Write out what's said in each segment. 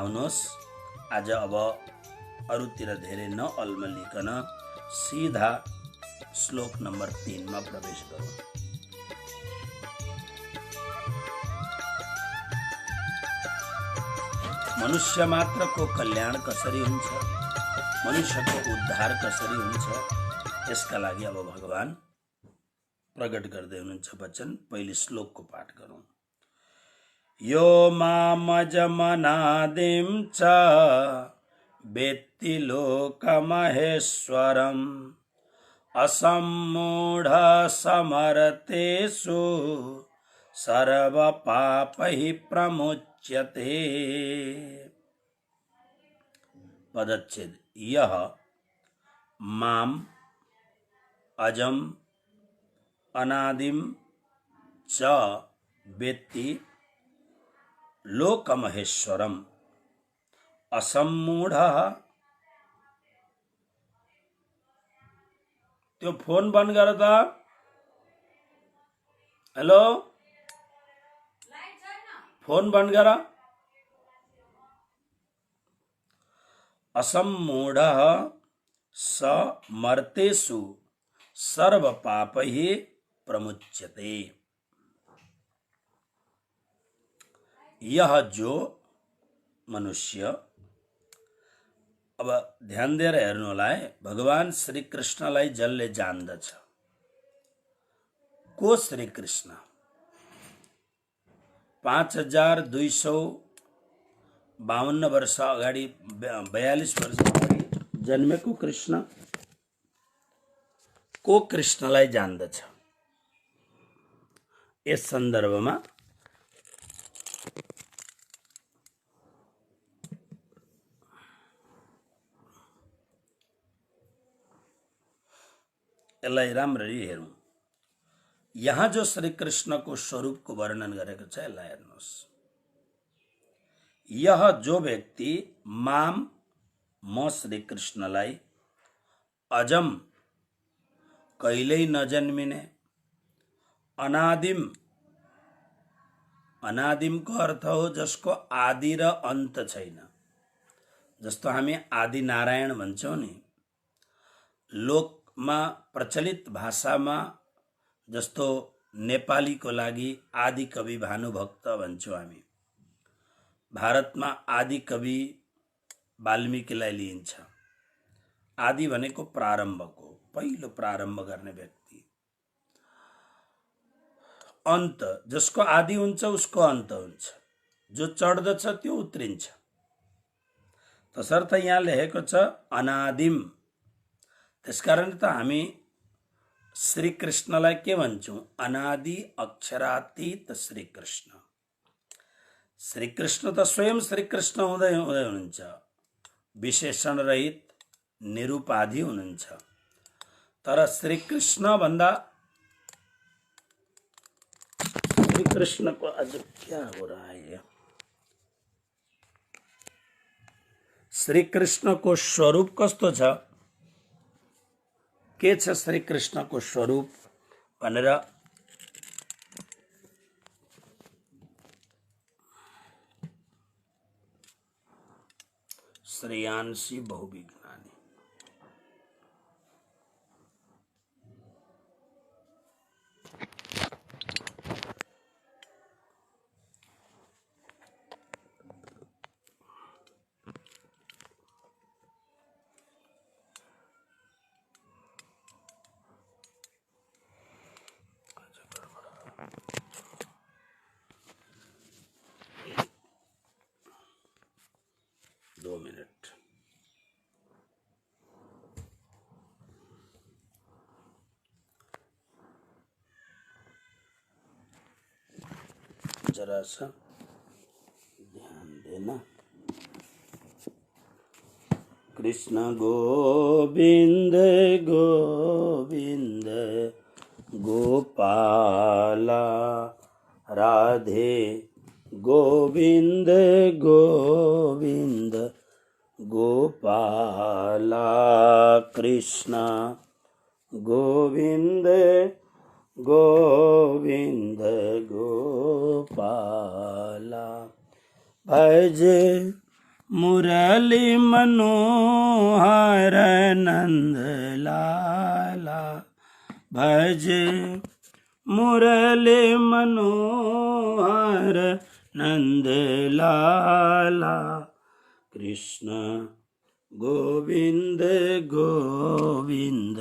आउनुहोस् आज अब अरूतिर धेरै नअल्मलिकन सीधा श्लोक नम्बर 3 मा प्रवेश गरौँ। मनुष्य मात्रको कल्याण कसरी हुन्छ, मनुष्यको उद्धार कसरी हुन्छ, यसका लागि अब भगवान प्रकट गर्दै हुनुहुन्छ वचन। पहिले श्लोकको पाठ गरौँ। यो मामजमनादिं च वेत्ति लोकमहेश्वरम् असम्मूढ समरतेषु सर्वपापैः प्रमुच्यते। पदच्छेद। यह माम अजम अनादिम च वेत्ति लोकमहेश्वरम असम्मूढ़। त्यो फोन बंद गर त। हेलो, फोन बंद गर। असम्मूढ़ समर्तेषु सर्व पापैः प्रमुच्यते। यह जो मनुष्य, अब ध्यान दिएर हेर्नु होला है, भगवान श्री कृष्णलाई जसले जान्दछ, को श्री कृष्ण? 5252 वर्ष अगाडि, 42 वर्ष अगाडि जन्मेको कृष्ण को कृष्णलाई जान्दछ? यस सन्दर्भमा यसलाई राम्ररी हेरौँ। यहाँ जो श्री कृष्णको स्वरूपको वर्णन गरेको छ, यसलाई हेर्नुहोस्। यह जो व्यक्ति माम, म श्री कृष्णलाई, अजम, कहिल्यै नजन्मिने, अनादिम, अनादिमको अर्थ हो जसको आदि र अन्त छैन। जस्तो हामी आदि नारायण भन्छौँ नि, लोकमा प्रचलित भाषामा जस्तो नेपालीको लागि आदि कवि भानुभक्त भन्छौँ हामी। भारतमा आदि कवि वाल्मीकिलाई लिइन्छ। आदि भनेको प्रारम्भको, पहिलो प्रारम्भ गर्ने व्यक्ति। अन्त, जसको आदि हुन्छ उसको अन्त हुन्छ। जो चढ्दछ त्यो उत्रिन्छ। तसर्थ यहाँ लेखेको छ अनादिम। त्यसकारण त हामी श्री कृष्णलाई के भन्छौँ? अनादि अक्षरातीत श्री कृष्ण। श्री कृष्ण त स्वयं श्री कृष्ण हुँदै हुनुहुन्छ, विशेषण रहित, निरुपाधि हुनुहुन्छ। तर श्री कृष्ण भन्दा, श्री कृष्ण को आज क्या हो रहा है? श्री कृष्ण को स्वरूप कस्तो छ, के छ श्री कृष्ण को स्वरूप भनेर श्रेयांशी बहुविज्ञानी। दो मिनट। जरा सा ध्यान देना। कृष्ण गोविंद गोविंद गोपाला, राधे गोविंद गोविंद गोपाला, कृष्ण गोविंद गोविंद गोपाला। भज मुरली मनोहर नंद लाला भज मुरली मनोहर नंद लाला कृष्ण गोविंद गोविंद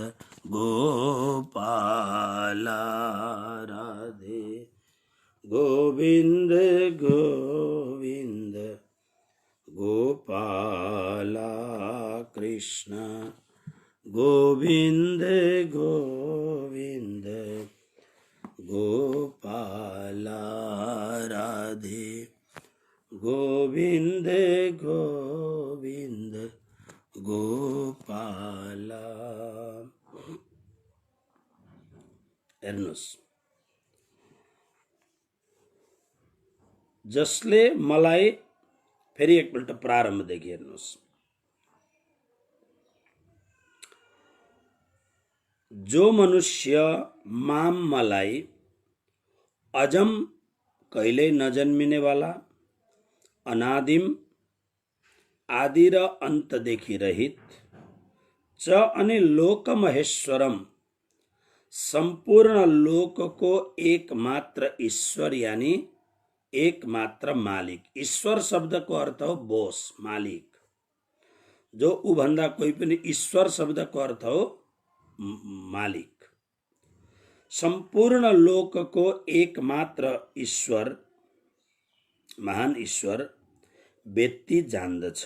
गोपाला राधे गोविंद गोविंद गोपाला कृष्ण गोविंद गोविंद गोपाला राधे गोविंद गोविंद गोपाला। हेर्नुहोस्, जसले मलाई, फेरि एकपल्ट प्रारम्भदेखि हेर्नुहोस्, जो मनुष्य माम मलाई अजम कहिल्यै नजन्मिनेवाला अनादिम आदि र अन्तदेखि रहित च अनि लोकमहेश्वरम सम्पूर्ण लोकको एकमात्र ईश्वर यानी एकमात्र मालिक। ईश्वर शब्दको अर्थ हो बोस, मालिक। जो ऊ भन्दा कोही पनि, ईश्वर शब्दको अर्थ हो मालिक। सम्पूर्ण लोकको एकमात्र ईश्वर, महान ईश्वर व्यक्ति जान्दछ,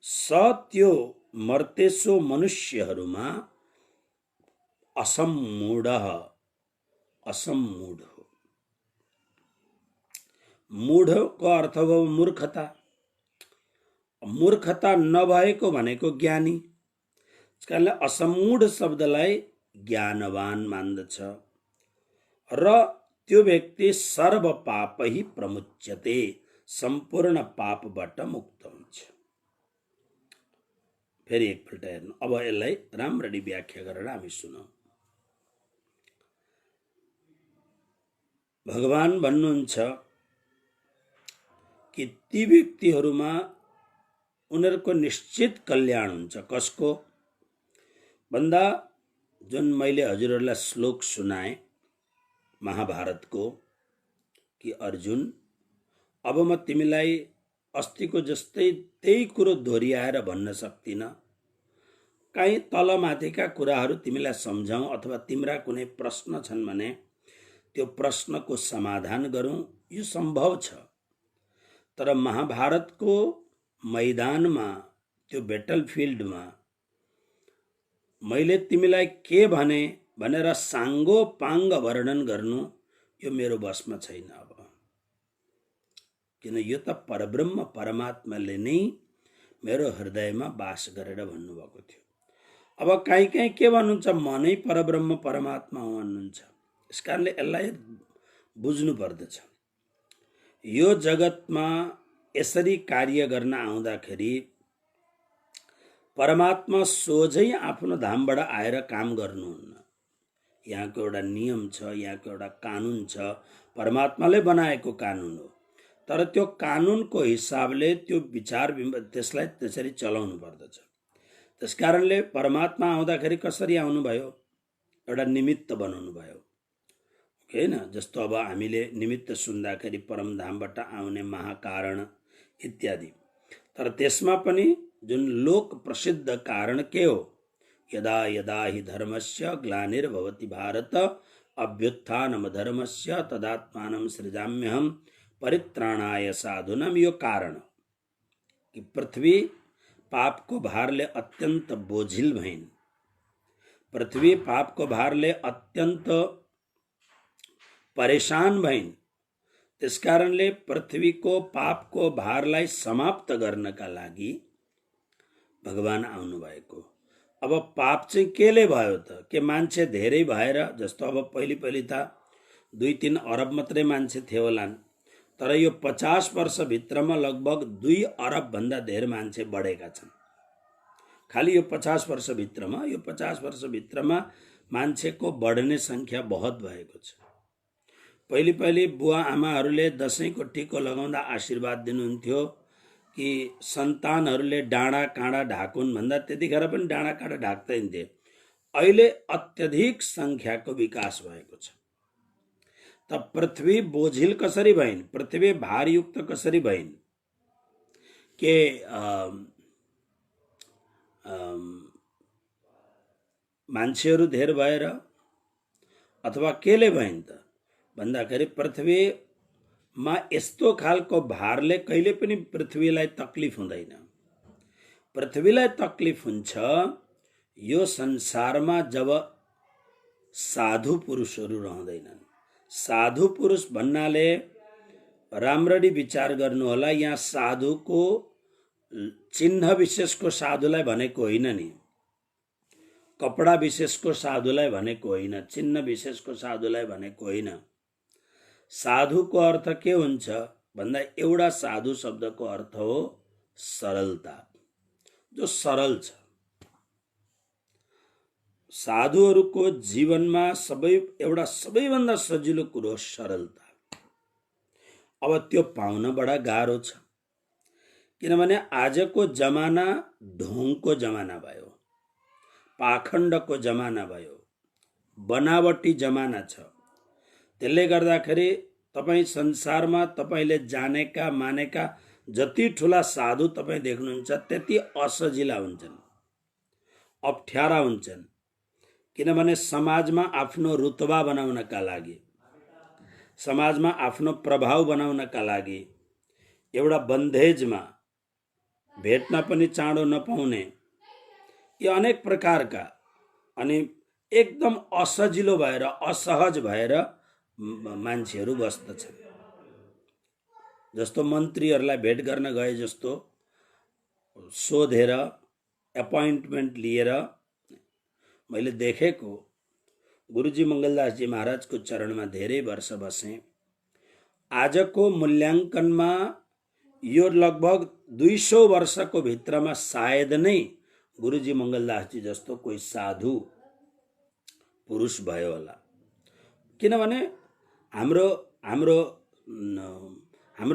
स त्यो मर्तेसो मनुष्यहरूमा असम्मूढ असम्मूढ हो। मूढको अर्थ हो मूर्खता। मूर्खता नभएको भनेको ज्ञानी। त्यसकारणले असम्मूढ शब्दलाई ज्ञानवान मान्दछ र त्यो व्यक्ति सर्व पापै प्रमुच्यते, सम्पूर्ण पापबाट मुक्त हुन्छ। फेरि एकपल्ट हेर्नु, अब यसलाई राम्ररी व्याख्या गरेर हामी सुनौँ। भगवान भन्नुहुन्छ कि ती व्यक्तिहरूमा उनीहरूको निश्चित कल्याण हुन्छ। कसको भन्दा, जुन मैले हजुरहरूलाई श्लोक सुनाए महाभारतको, कि अर्जुन अब म तिमीलाई अस्तिको जस्तै त्यही कुरो दोहोऱ्याएर भन्न सक्दिनँ। काहीँ तलमाथिका कुराहरू तिमीलाई सम्झाउँ अथवा तिम्रा कुनै प्रश्न छन् भने त्यो प्रश्नको समाधान गरौँ, यो सम्भव छ। तर महाभारतको मैदानमा, त्यो ब्याटलफिल्डमा मैले तिमीलाई के भने भनेर साङ्गो पाङ्ग वर्णन गर्नु यो मेरो बसमा छैन। अब किन, यो त परब्रह्म परमात्माले नै मेरो हृदयमा वास गरेर भन्नुभएको थियो। अब काहीँ काहीँ के भन्नुहुन्छ, म नै परब्रह्म परमात्मा हो भन्नुहुन्छ। यस कारणले यसलाई बुझ्नु पर्दछ। यो जगतमा यसरी कार्य गर्न आउँदाखेरि परमात्मा सोझै आफ्नो धामबाट आएर काम गर्नुहुन्न। यहाँको एउटा नियम छ, यहाँको एउटा कानुन छ, परमात्माले बनाएको कानुन हो। तर त्यो कानुनको हिसाबले त्यो विचार त्यसलाई त्यसरी चलाउनु पर्दछ। त्यसकारणले परमात्मा आउँदाखेरि कसरी आउनुभयो, एउटा निमित्त बनाउनु भयो, होइन? जस्तो अब हामीले निमित्त सुन्दाखेरि परमधामबाट आउने महाकारण इत्यादि। तर त्यसमा पनि जुन लोक प्रसिद्ध कारण के हो, यदा यदा हि धर्मस्य ग्लानिर्भवति भारत अभ्युत्थानम धर्मस्य तदात्मानं सृजाम्यहम् परित्राणाय साधूनां। यो कारण कि पृथ्वी पापको भारले अत्यन्त बोझिल भइन्। पृथ्वी पापको भारले अत्यन्त परेशान भइन्। त्यसकारणले पृथ्वीको पापको भारलाई समाप्त गर्नका लागि भगवान आउनुभएको। अब पाप चाहिँ केले भयो त, के मान्छे धेरै भएर? जस्तो अब पहिले त 2-3 अरब मात्रै मान्छे थियो होलान्, तर यो 50 वर्षभित्रमा लगभग 2 अरब भन्दा धेरै मान्छे बढेका छन्। खालि यो 50 वर्षभित्रमा मान्छेको बढ्ने संख्या बहुत भएको छ। पहिले बुवा आमाहरूले दसैँको टिको लगाउँदा आशीर्वाद दिनुहुन्थ्यो, कि सन्तानहरूले डाँडा काँडा ढाकुन् भन्दा त्यतिखेर पनि डाँडा काँडा ढाक्दैन थिए। अहिले अत्यधिक सङ्ख्याको विकास भएको छ। त पृथ्वी बोझिल कसरी भइन्, पृथ्वी भारयुक्त कसरी भइन् के मान्छेहरू धेर भएर अथवा केले भइन् त भन्दाखेरि पृथ्वीमा यस्तो खालको भारले कहिले पनि पृथ्वीलाई तकलिफ हुँदैन। पृथ्वीलाई तकलिफ हुन्छ यो संसारमा जब साधु पुरुषहरू रहँदैनन्। साधु पुरुष भन्नाले राम्ररी विचार गर्नुहोला, यहाँ साधुको चिन्ह विशेषको साधुलाई भनेको होइन नि, कपडा विशेषको साधुलाई भनेको होइन, चिन्ह विशेषको साधुलाई भनेको होइन। साधुको अर्थ के हुन्छ भन्दा एउटा साधु शब्दको अर्थ हो सरलता, जो सरल छ। साधुहरूको जीवनमा एउटा सबैभन्दा सजिलो कुरो सरलता। अब त्यो पाउन बडा गाह्रो छ, किनभने आजको जमाना ढोङको जमाना भयो, पाखण्डको जमाना भयो, बनावटी जमाना छ। त्यसले गर्दाखेरि तपाईँ संसारमा तपाईँले जानेका मानेका जति ठुला साधु तपाईँ देख्नुहुन्छ त्यति असजिला हुन्छन्, अप्ठ्यारा हुन्छन्। किनभने समाजमा आफ्नो रुतबा बनाउनका लागि, समाजमा आफ्नो प्रभाव बनाउनका लागि, एउटा बन्देजमा भेट्न पनि चाँडो नपाउने, यी अनेक प्रकारका अनि एकदम असजिलो भएर असहज भएर मान्छेहरू बस्दछन्। जस्तो मन्त्रीहरूलाई भेट गर्न गए जस्तो सोधेर एपोइन्टमेन्ट लिएर मैले देखेको। गुरुजी मङ्गलदासजी महाराजको चरणमा धेरै वर्ष बसेँ। आजको मूल्याङ्कनमा यो लगभग 200 वर्षको भित्रमा सायद नै गुरुजी मङ्गलदासजी जस्तो कोही साधु पुरुष भयो होला। किनभने हाम्रो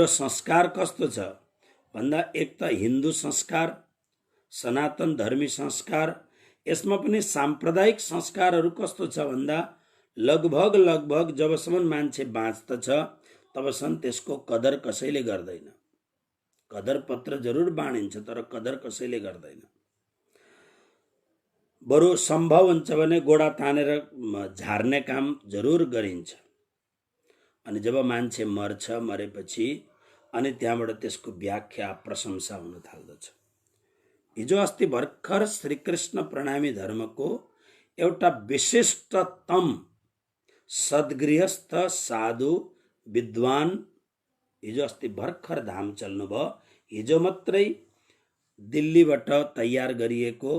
संस्कार कस्तो छ भन्दा एक त हिन्दू संस्कार, सनातन धर्मी संस्कार, यसमा पनि सांप्रदायिक संस्कारहरू कस्तो छ भन्दा लगभग जबसम्म मान्छे बाँच्दछ तबसम्म त्यसको कदर कसैले गर्दैन। कदर पत्र जरुर बाँडिन्छ तर कदर कसैले गर्दैन। बरु सम्भव हुन्छ भने गोडा तानेर झार्ने काम जरुर गरिन्छ। अनि जब मान्छे मर्छ, मरेपछि अनि त्यहाँबाट त्यसको व्याख्या प्रशंसा हुन थाल्दछ। हिजो अस्ति भर्खर श्रीकृष्ण प्रणामी धर्मको एउटा विशिष्टतम सद्गृहस्थ साधु विद्वान हिजो अस्ति भर्खर धाम चल्नुभयो। हिजो मात्रै दिल्लीबाट तयार गरिएको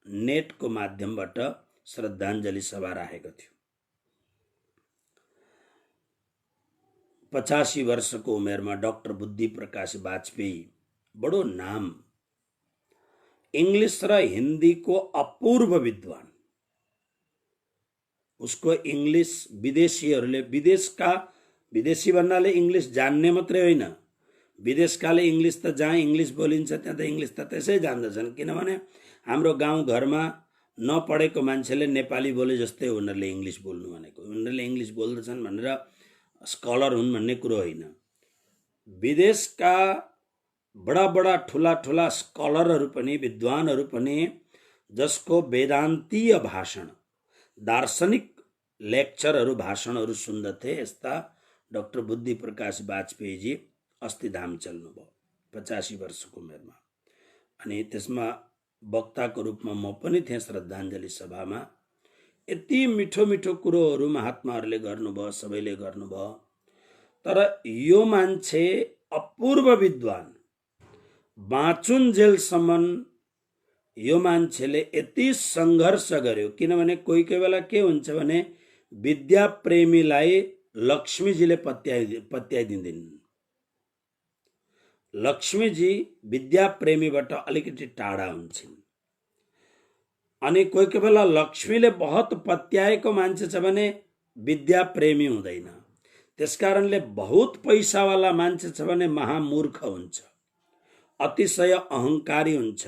नेटको माध्यमबाट श्रद्धाञ्जली सभा राखेको थियो। 85 वर्षको उमेरमा डाक्टर बुद्धि प्रकाश वाजपेयी, बडो नाम, इंग्लिश र हिन्दीको अपूर्व विद्वान। उसको इंग्लिश विदेशीहरूले, विदेशी भन्नाले इंग्लिश जान्ने मात्रै होइन, विदेशकाले इंग्लिश त जहाँ इंग्लिश बोलिन्छ त्यहाँ त इंग्लिश त त्यसै जान्दछन्। किनभने हाम्रो गाउँ घरमा नपढेको मान्छेले नेपाली बोले जस्तै उनीहरूले इंग्लिश बोल्नु भनेको, उनीहरूले इंग्लिश बोल्दछन् भनेर स्कलर हुन् भन्ने कुरो होइन। विदेशका बडा ठुला स्कलरहरू पनि, विद्वानहरू पनि, जसको वेदान्तीय भाषण, दार्शनिक लेक्चरहरू, भाषणहरू सुन्दथे, यस्ता डाक्टर बुद्धि प्रकाश वाजपेयीजी अस्ति धाम चल्नुभयो 85 वर्षको उमेरमा। अनि त्यसमा वक्ताको रूपमा म पनि थिएँ श्रद्धाञ्जली सभामा। यति मिठो मिठो कुरोहरू महात्माहरूले गर्नुभयो, सबैले गर्नुभयो। तर यो मान्छे अपूर्व विद्वान, बाँचुन्जेलसम्म यो मान्छेले यति सङ्घर्ष गर्यो। किनभने कोही कोही बेला के हुन्छ भने विद्या प्रेमीलाई लक्ष्मीजीले पत्याइदिँदिन्। लक्ष्मीजी विद्या प्रेमीबाट अलिकति टाढा हुन्छन्। अनि कोही कोही बेला लक्ष्मीले बहुत पत्याएको मान्छे छ भने विद्या प्रेमी हुँदैन। त्यसकारणले बहुत पैसावाला मान्छे छ भने महामूर्ख हुन्छ। अतिशय अहङ्कारी हुन्छ।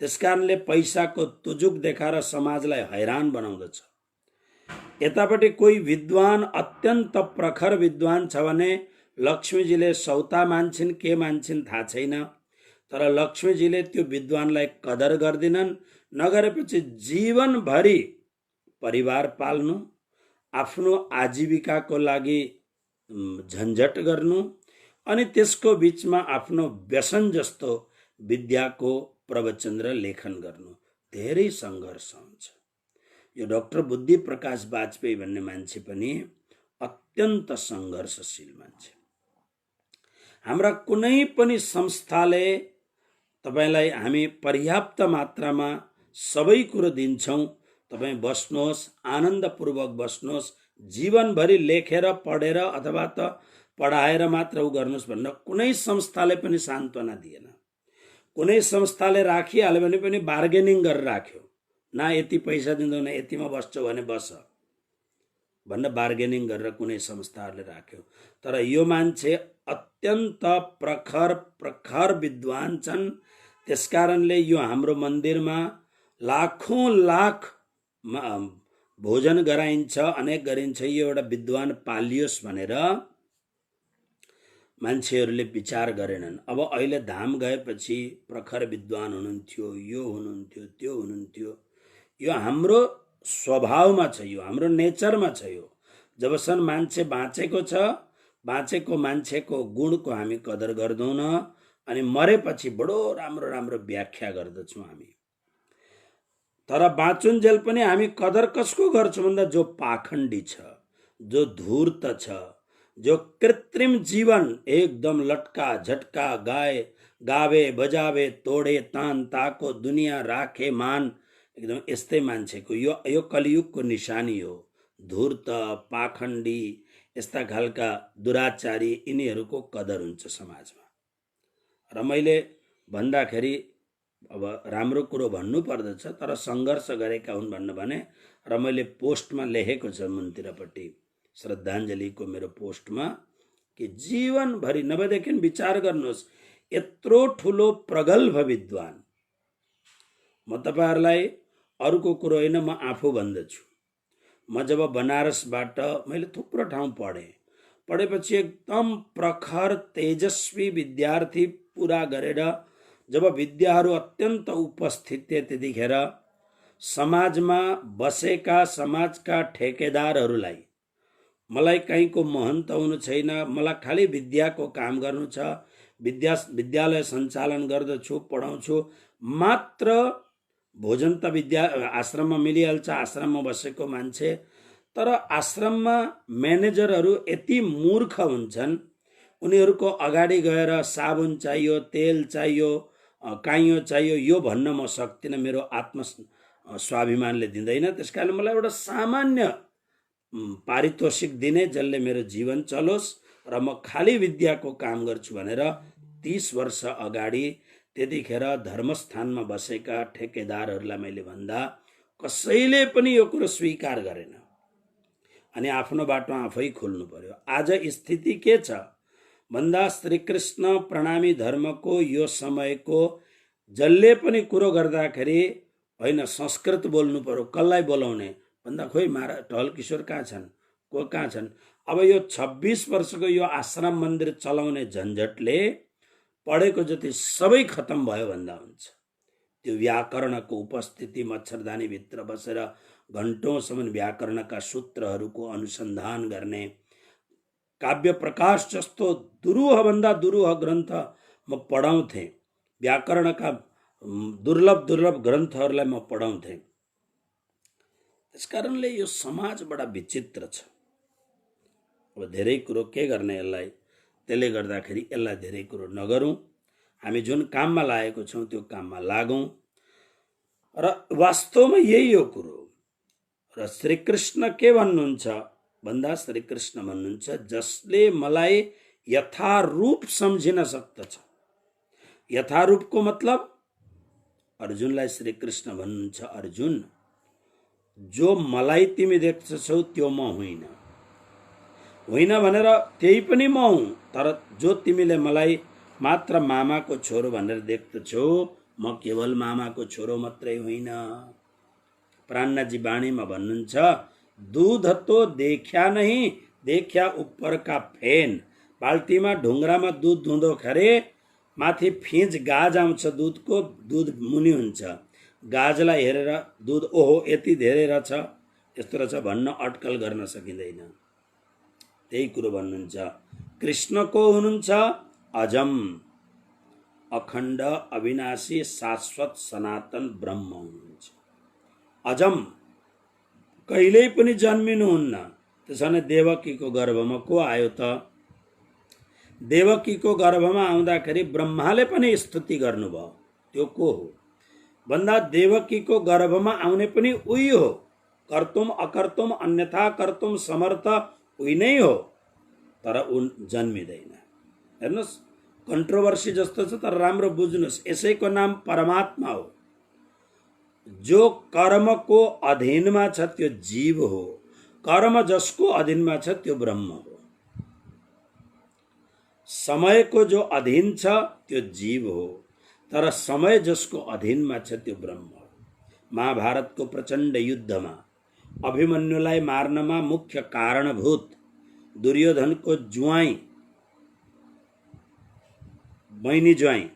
त्यसकारणले पैसाको तुजुक देखाएर समाजलाई हैरान बनाउँदछ। यतापट्टि कोही विद्वान, अत्यन्त प्रखर विद्वान छ भने लक्ष्मीजीले सौता मान्छन् के मान्छन् थाहा छैन, तर लक्ष्मीजीले त्यो विद्वानलाई कदर गर्दिनन्। नगरेपछि जीवनभरि परिवार पाल्नु, आफ्नो आजीविकाको लागि झन्झट गर्नु, अनि त्यसको बीचमा आफ्नो व्यसन जस्तो विद्याको प्रवचन र लेखन गर्नु, धेरै सङ्घर्ष हुन्छ। यो डाक्टर बुद्धि प्रकाश वाजपेयी भन्ने मान्छे पनि अत्यन्त सङ्घर्षशील मान्छे। हाम्रा कुनै पनि संस्थाले तपाईलाई हामी पर्याप्त मात्रामा सबै कुरो दिन्छौँ, तपाईँ बस्नुहोस्, आनन्दपूर्वक बस्नुहोस्, जीवनभरि लेखेर पढेर अथवा त पढाएर मात्र उ गर्नुहोस् भनेर कुनै संस्थाले पनि सान्त्वना दिएन। कुनै संस्थाले राखिहाल्यो भने पनि बार्गेनिङ गरेर राख्यो, न यति पैसा दिँदैन, यतिमा बस्छौ भने बस भनेर बार्गेनिङ गरेर कुनै संस्थाहरूले राख्यो। तर यो मान्छे अत्यन्त प्रखर विद्वान छन्। त्यसकारणले यो हाम्रो मन्दिरमा लाखौं लाख भोजन गराइन्छ, अनेक गरिन्छ। यो एउटा विद्वान पालियोस् भनेर मान्छेहरूले विचार गरेनन्। अब अहिले धाम गएपछि प्रखर विद्वान हुनुहुन्थ्यो, यो हुनुहुन्थ्यो, त्यो हुनुहुन्थ्यो। यो हाम्रो स्वभावमा छ, यो हाम्रो नेचरमा छ। यो जबसम्म मान्छे बाँचेको छ, बाँचेको मान्छेको गुणको हामी कदर गर्दैनौँ, अनि मरेपछि बडो राम्रो राम्रो व्याख्या गर्दछौँ हामी। तर बाँचुन्जेल पनि हामी कदर कसको गर्छौँ भन्दा जो पाखण्डी छ, जो धूर्त छ, जो कृत्रिम जीवन एकदम लटका झटका गावे बजावे तोडे तान ताको दुनियाँ राखे मान, एकदम यस्तै मान्छेको यो कलियुगको निशानी हो। धूर्त, पाखण्डी, यस्ता खालका दुराचारी, यिनीहरूको कदर हुन्छ समाजमा। र मैले भन्दाखेरि अब राम्रो कुरो भन्नु पर्दछ, तर सङ्घर्ष गरेका हुन् भन्नु भने, र मैले पोस्टमा लेखेको छ मन्दिरपट्टि श्रद्धाञ्जलीको मेरो पोस्टमा कि जीवनभरि नभएदेखि विचार गर्नुहोस्, यत्रो ठुलो प्रगल्भ विद्वान, म तपाईहरुलाई अरूको कुरो होइन, म आफू भन्दछु। म जब बनारसबाट मैले थुप्रो ठाउँ पढेपछि एकदम प्रखर तेजस्वी विद्यार्थी पुरा गरेर जब विद्याहरू अत्यन्त उपस्थित थिए, त्यतिखेर समाजमा बसेका समाजका ठेकेदारहरूलाई मलाई कहीँको महन्त हुनु छैन, मलाई खाली विद्याको काम गर्नु छ, विद्यालय सञ्चालन गर्दछु, पढाउँछु मात्र। भोजन त विद्या आश्रममा मिलिहाल्छ, आश्रममा बसेको मान्छे। तर आश्रममा म्यानेजरहरू यति मूर्ख हुन्छन्, उनीहरूको अगाडि गएर साबुन चाहियो, तेल चाहियो, काइयो चाहियो, यो भन्न म सक्दिनँ, मेरो आत्म स्वाभिमानले दिँदैन। त्यसकारण मलाई एउटा सामान्य पारितोषिक दिने, जसले मेरो जीवन चलोस् र म खाली विद्याको काम गर्छु भनेर 30 वर्ष अगाडि त्यतिखेर धर्मस्थानमा बसेका ठेकेदारहरूलाई मैले भन्दा कसैले पनि यो कुरो स्वीकार गरेन, अनि आफ्नो बाटो आफै खोल्नु पर्यो। आज स्थिति के छ भन्दा श्रीकृष्ण प्रणामी धर्मको यो समयको जसले पनि कुरो गर्दाखेरि होइन संस्कृत बोल्नु पर्यो, कसलाई बोलाउने भन्दा खोइ टहल किशोर कहाँ छन्, को कहाँ छन्। अब यो 26 वर्षको यो आश्रम मन्दिर चलाउने झन्झटले पढेको जति सबै खत्तम भयो भन्दा हुन्छ। त्यो व्याकरणको उपस्थिति, मच्छरदानी भित्र बसेर घण्टौंसम्म व्याकरणका सूत्रहरूको अनुसन्धान गर्ने, काव्य प्रकाश जस्तो दुरूह भन्दा दुरूह ग्रन्थ म पढाउँथेँ, व्याकरणका दुर्लभ ग्रन्थहरूलाई म पढाउँथेँ। त्यसकारणले यो समाज बडा विचित्र छ। अब धेरै कुरो के गर्ने यसलाई, त्यसले गर्दाखेरि यसलाई धेरै कुरो नगरौँ, हामी जुन काममा लागेको छौँ त्यो काममा लागौँ। र वास्तवमा यही हो कुरो। र श्रीकृष्ण के भन्नुहुन्छ भन्दा, श्रीकृष्ण भन्नुहुन्छ जसले मलाई यथारूप सम्झिन सक्दछ। यथारूपको मतलब अर्जुनलाई श्रीकृष्ण भन्नुहुन्छ, अर्जुन जो मलाई तिमी देख्छौ त्यो म होइन भनेर त्यही पनि म हुँ, तर जो तिमीले मलाई मात्र मामाको छोरो भनेर देख्दछु, म केवल मामाको छोरो मात्रै होइन। प्राणनाथजी वाणीमा भन्नुहुन्छ, दूध तो देखा नहीं, देखा ऊपर का फेन। बाल्टीमा ढुङ्ग्रामा दुध धुँदोखेरि माथि फिँज गाज आउँछ दुधको, दुध मुनि हुन्छ। गाजलाई हेरेर दुध ओहो यति धेरै रहेछ, यस्तो रहेछ भन्न अट्कल गर्न सकिँदैन। त्यही कुरो भन्नुहुन्छ, कृष्णको हुनुहुन्छ अजम, अखण्ड, अविनाशी, शाश्वत, सनातन ब्रह्म हुनुहुन्छ। अजम, कहिल्यै पनि जन्मिनुहुन्न। त्यसो भने देवकीको गर्भमा को आयो त? देवकीको गर्भमा आउँदाखेरि ब्रह्माले पनि स्तुति गर्नुभयो। त्यो को हो भन्दा देवकीको गर्भमा आउने पनि उही हो। कर्तुम अकर्तुम अन्यथा कर्तुम समर्थ उही नै हो, तर उन जन्मिँदैन। हेर्नुहोस्, कन्ट्रोभर्सी जस्तो छ, तर राम्रो बुझ्नुहोस्, यसैको नाम परमात्मा हो। जो कर्मको अधीनमा छ त्यो जीव हो, कर्म जसको अधीनमा छ त्यो ब्रह्म हो। समयको जो अधीन छ त्यो जीव हो, तर समय जसको अधीनमा छ त्यो ब्रह्म हो। महाभारतको प्रचण्ड युद्धमा अभिमन्युलाई मार्नमा मुख्य कारणभूत दुर्योधनको ज्वाइँ, बहिनी ज्वाइँ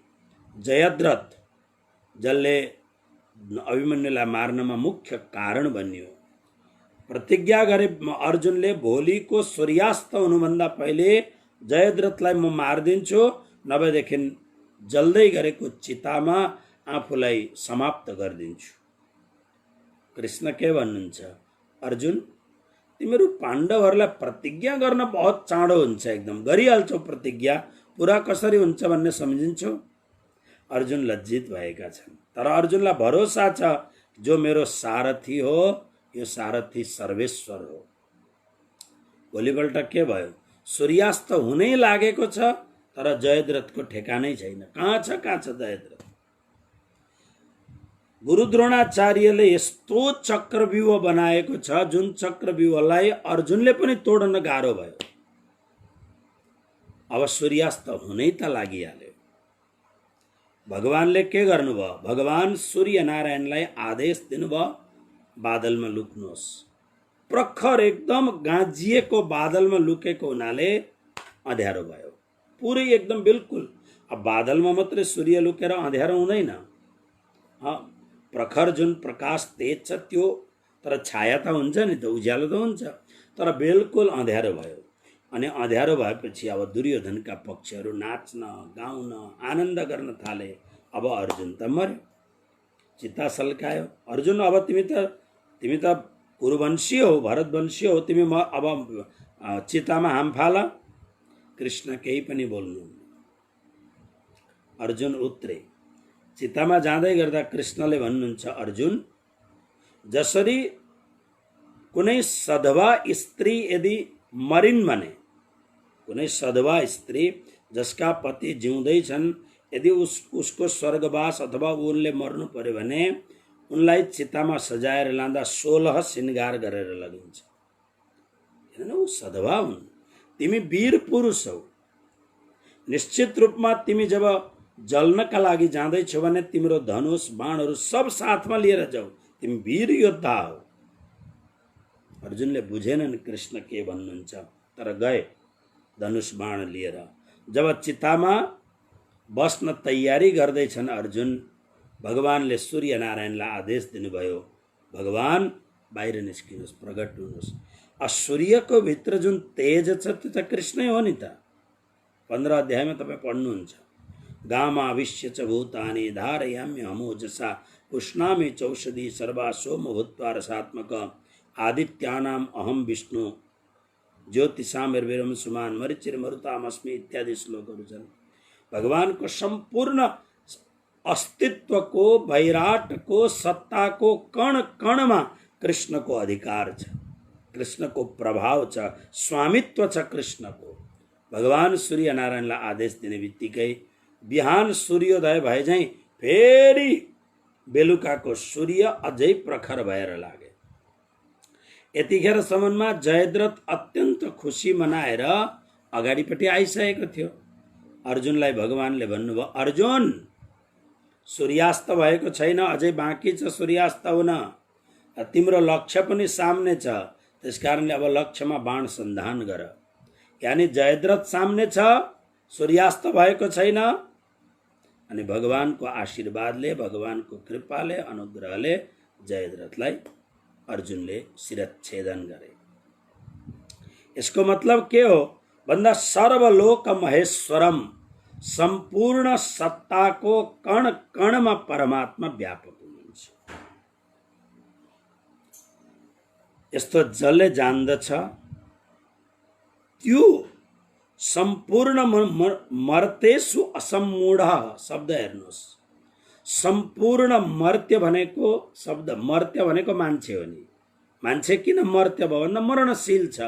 जयद्रथ, जसले अभिमन्युलाई मार्नमा मुख्य कारण बन्यो। प्रतिज्ञा गरे अर्जुनले, भोलिको सूर्यास्त हुनुभन्दा पहिले जयद्रथलाई म मारिदिन्छु, नभएदेखि जल्दै गरेको चितामा आफूलाई समाप्त गरिदिन्छु। कृष्ण के भन्नुहुन्छ, अर्जुन तिमीहरू पाण्डवहरूलाई प्रतिज्ञा गर्न बहुत चाँडो हुन्छ, एकदम गरिहाल्छौ प्रतिज्ञा, पुरा कसरी हुन्छ भन्ने सम्झिन्छौ। अर्जुन लज्जित भएका छन्, तर अर्जुनलाई भरोसा छ, जो मेरो सारथी हो यो सारथी सर्वेश्वर हो। भोलिपल्ट के भयो, सूर्यास्त हुनै लागेको छ, तर जयद्रथको ठेकानै छैन। कहाँ छ जयद्रथ? गुरु द्रोणाचार्यले यस्तो चक्रव्यूह बनाएको छ, जुन चक्रव्यूहलाई अर्जुनले पनि तोड्न गाह्रो भयो। अब सूर्यास्त हुनै त लागिहाल्यो। भगवानले के गर्नुभयो? भगवान सूर्य नारायणलाई आदेश दिनुभयो, बादलमा लुक्नुहोस्। प्रखर एकदम गाँजिएको बादलमा लुकेको हुनाले अँध्यारो भयो, पुरै एकदम बिल्कुल। अब बादलमा मात्रै सूर्य लुकेर अँध्यारो हुँदैन। प्रखर जुन प्रकाश तेज छ त्यो, तर छाया त हुन्छ नि त, उज्यालो त हुन्छ, तर बिल्कुल अँध्यारो भयो। अनि अँध्यारो भएपछि अब दुर्योधनका पक्षहरू नाच्न गाउन आनन्द गर्न थाले। अब अर्जुन त मर्यो, चित्ता सल्कायो। अर्जुन, अब तिमी त कुरुवंशी हो, भरतवंशी हो, तिमी अब चितामा हाम फाल। कृष्ण केही पनि बोल्नु। अर्जुन उत्रे। चितामा जाँदै गर्दा कृष्णले भन्नुहुन्छ, अर्जुन जसरी कुनै सधवा स्त्री यदि मरिन् भने, कुनै सधवा स्त्री जसका पति जिउँदै छन्, यदि उसको स्वर्गवास अथवा उनले मर्नु पर्यो भने उनलाई चितामा सजाएर लाँदा 16 श्रृंगार गरेर लगिन्छ। किनभने ऊ सधवा हुन्। तिमी वीर पुरुष हौ। निश्चित रूपमा तिमी जब जल्नका लागि जाँदैछौ भने तिम्रो धनुष बाणहरू सब साथमा लिएर जाऊ, तिमी वीर योद्धा हौ। अर्जुनले बुझेनन् कृष्ण के भन्नुहुन्छ, तर गए धनुष बाण लिएर। जब चितामा बस्न तयारी गर्दैछन् अर्जुन, भगवानले सूर्य नारायणलाई आदेश दिनुभयो, भगवान बाहिर निस्किनुहोस्, प्रगट हुनुहोस्। सूर्यको भित्र जुन तेज छ त्यो त कृष्णै हो नि त। 15 अध्यायमा तपाईँ पढ्नुहुन्छ, गामाविश्य च भूतानि धारयाम्य अमोजसा पुष्णामि चौषधि सर्वा सोम भूत्वा रसात्मक आदित्यानाम अहम विष्णु ज्योतिषामिर्विरम सुमान मरीचिर्मरुतामस्मि इत्यादि श्लोकहरू छन्। भगवानको सम्पूर्ण अस्तित्वको, वैराटको, सत्ताको कण कणमा कृष्णको अधिकार छ, कृष्णको प्रभाव छ, स्वामित्व छ कृष्णको। भगवान सूर्य नारायणलाई आदेश दिने बित्तिकै बिहान सूर्योदय भए झैँ फेरि बेलुकाको सूर्य अझै प्रखर भएर लागे। यतिखेरसम्ममा जयद्रथ अत्यन्त खुसी मनाएर अगाडिपट्टि आइसकेको थियो। अर्जुनलाई भगवानले भन्नुभयो, अर्जुन सूर्यास्त भएको छैन, अझै बाँकी छ सूर्यास्त हुन, तिम्रो लक्ष्य पनि सामने छ, त्यसकारणले अब लक्ष्यमा बाण सन्धान गर। यानी जयद्रथ सामने छ, सूर्यास्त भएको छैन। अनि भगवानको आशीर्वादले, भगवानको कृपाले, अनुग्रहले जयद्रथलाई अर्जुनले शिरच्छेदन गरे। यसको मतलब के हो भन्दा सर्वलोक महेश्वरम, सम्पूर्ण सत्ताको कण कणमा परमात्मा व्यापक हुनुहुन्छ। यस्तो जसले जान्दछ त्यो सम्पूर्ण मर्तेषु असम्मूढ शब्द हेर्नुहोस्। सम्पूर्ण मर्त्य भनेको शब्द, मर्त्य भनेको मान्छे हो नि। मान्छे किन मर्त्य भयो भन्दा मरणशील छ,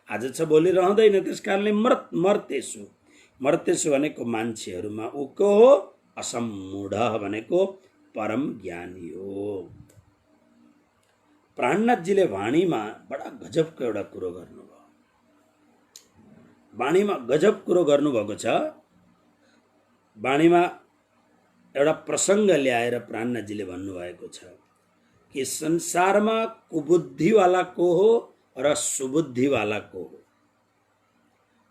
आज छ भोलि रहँदैन, त्यसकारणले मर्तेषु, मर्तेषु भनेको मान्छेहरूमा ऊ को हो, असम्मूढ भनेको परम ज्ञानी हो। प्राणनाथजीले वाणीमा बडा गजबको एउटा कुरो गर्नुभयो। वाणीमा गजब कुरो गर्नुभएको छ। वाणीमा एउटा प्रसङ्ग ल्याएर प्राणनाथजीले भन्नुभएको छ कि संसारमा कुबुद्धिवाला को हो र सुबुद्धिवाला को हो।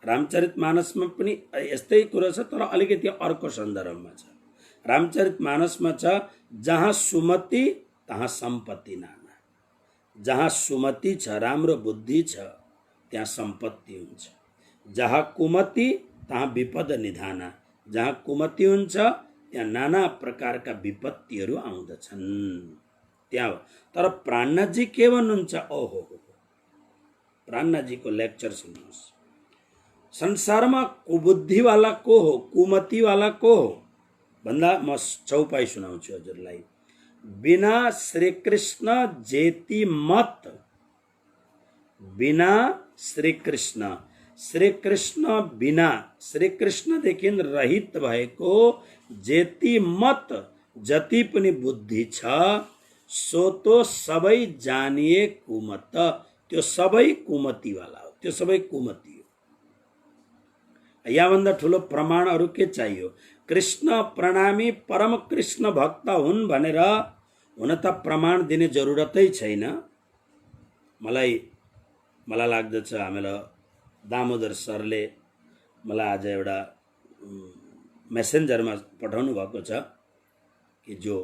रामचरितमानसमा पनि यस्तै कुरो छ, तर अलिकति अर्को सन्दर्भमा छ। रामचरितमानसमा छ, जहाँ सुमति तहाँ सम्पत्ति नाना। जहाँ सुमति छ, राम्रो बुद्धि छ, त्यहाँ सम्पत्ति हुन्छ। जहाँ कुमति तहाँ विपद निधाना। जहाँ कुमति हुन्छ त्यहाँ नाना प्रकारका विपत्तिहरू आउँदछन्। त्यहाँ तर प्राणनाथजी के भन्नुहुन्छ, ओहो, प्राणनाथजीको लेक्चर सुन्नुहोस्। संसारमा कुबुद्धिवाला को हो, कुमतिवाला को हो भन्दा म चौपाई सुनाउँछु हजुरलाई। बिना श्रीकृष्ण जेति मत, बिना श्रीकृष्ण, श्रीकृष्ण बिना, श्रीकृष्णदेखि रहित भएको जेति मत, जति पनि बुद्धि छ, सो तो सबै जानिए कुमत। त्यो सबै कुमतिवाला हो, त्यो सबै कुमति हो। यहाँभन्दा ठुलो प्रमाण अरू के चाहियो? कृष्ण प्रणामी परम कृष्ण भक्त हुन् भनेर हुन त प्रमाण दिने जरुरतै छैन। मलाई लाग्दछ हामीलाई दामोदर सरले मलाई आज एउटा मेसेन्जरमा पठाउनु भएको छ कि जो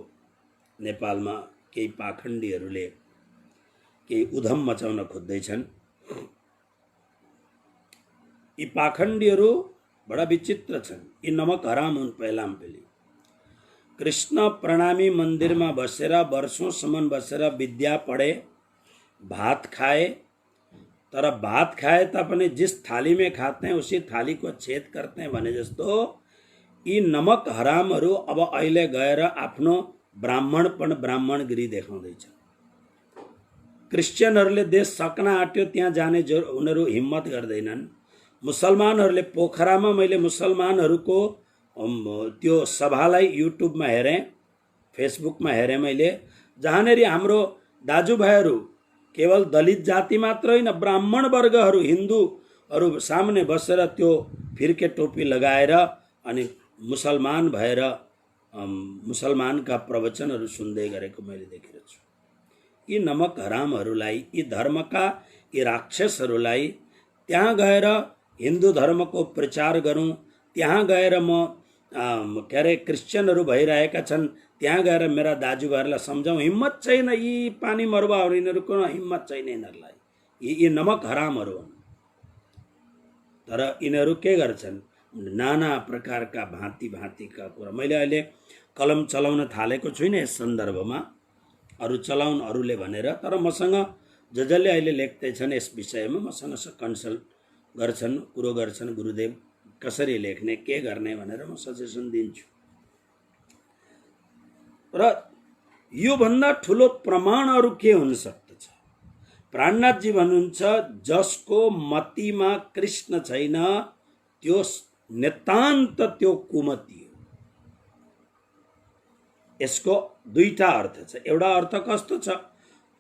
नेपालमा केही पाखण्डीहरूले केही उधम मचाउन खोज्दैछन्। यी पाखण्डीहरू बडा विचित्र छन्। यी नमक हराम हुन्। पहिलाम्पेली कृष्ण प्रणामी मन्दिरमा बसेर वर्षौंसम्म बसेर विद्या पढे, भात खाए, तर भात खाए तापनि जिस थाली में खाते हैं उसी थाली को छेद करते हैं भने जस्तो यी नमक हरामहरू अब अहिले गएर आफ्नो ब्राह्मणपन, ब्राह्मणगिरी देखाउँदैछ। क्रिस्चियनहरूले देश सक्न आट्यो, त्यहाँ जाने उनीहरू हिम्मत गर्दैनन्। मुसलमानहरूले पोखरामा, मैले मुसलमानहरूको त्यो सभालाई युट्युबमा हेरेँ, फेसबुकमा हेरेँ मैले, जहाँनेरि हाम्रो दाजुभाइहरू केवल दलित जाति मात्र होइन, ब्राह्मण वर्गहरू, हिन्दूहरू सामने बसेर त्यो फिर्के टोपी लगाएर अनि मुसलमान भएर मुसलमानका प्रवचनहरू सुन्दै गरेको मैले देखेको छु। यी नमक हरामहरूलाई, यी धर्मका यी राक्षसहरूलाई त्यहाँ गएर हिन्दू धर्मको प्रचार गरौँ, त्यहाँ गएर म के अरे क्रिस्चियनहरू भइरहेका छन्, त्यहाँ गएर मेरा दाजुभाइहरूलाई सम्झाउँ, हिम्मत छैन। यी पानी मरुवाहरू, यिनीहरूको हिम्मत छैन यिनीहरूलाई। यी नमक हरामहरू हुन्। तर यिनीहरू के गर्छन्? नाना प्रकारका भाँति भाँतिका कुरा। मैले अहिले कलम चलाउन थालेको छुइनँ यस सन्दर्भमा, अरू चलाउन अरूले भनेर, तर मसँग जसले अहिले लेख्दैछन् यस विषयमा मसँग कन्सल्ट गर्छन्, कुरो गर्छन्, गुरुदेव कसरी लेख्ने, के गर्ने भनेर म सजेसन दिन्छु। र यो भन्दा ठुलो प्रमाण अरू के हुन सक्दछ? प्राणनाथजी भन्नुहुन्छ, जसको मतिमा कृष्ण छैन त्यो नितान्त त्यो कुमति हो। यसको दुईटा अर्थ छ। एउटा अर्थ कस्तो छ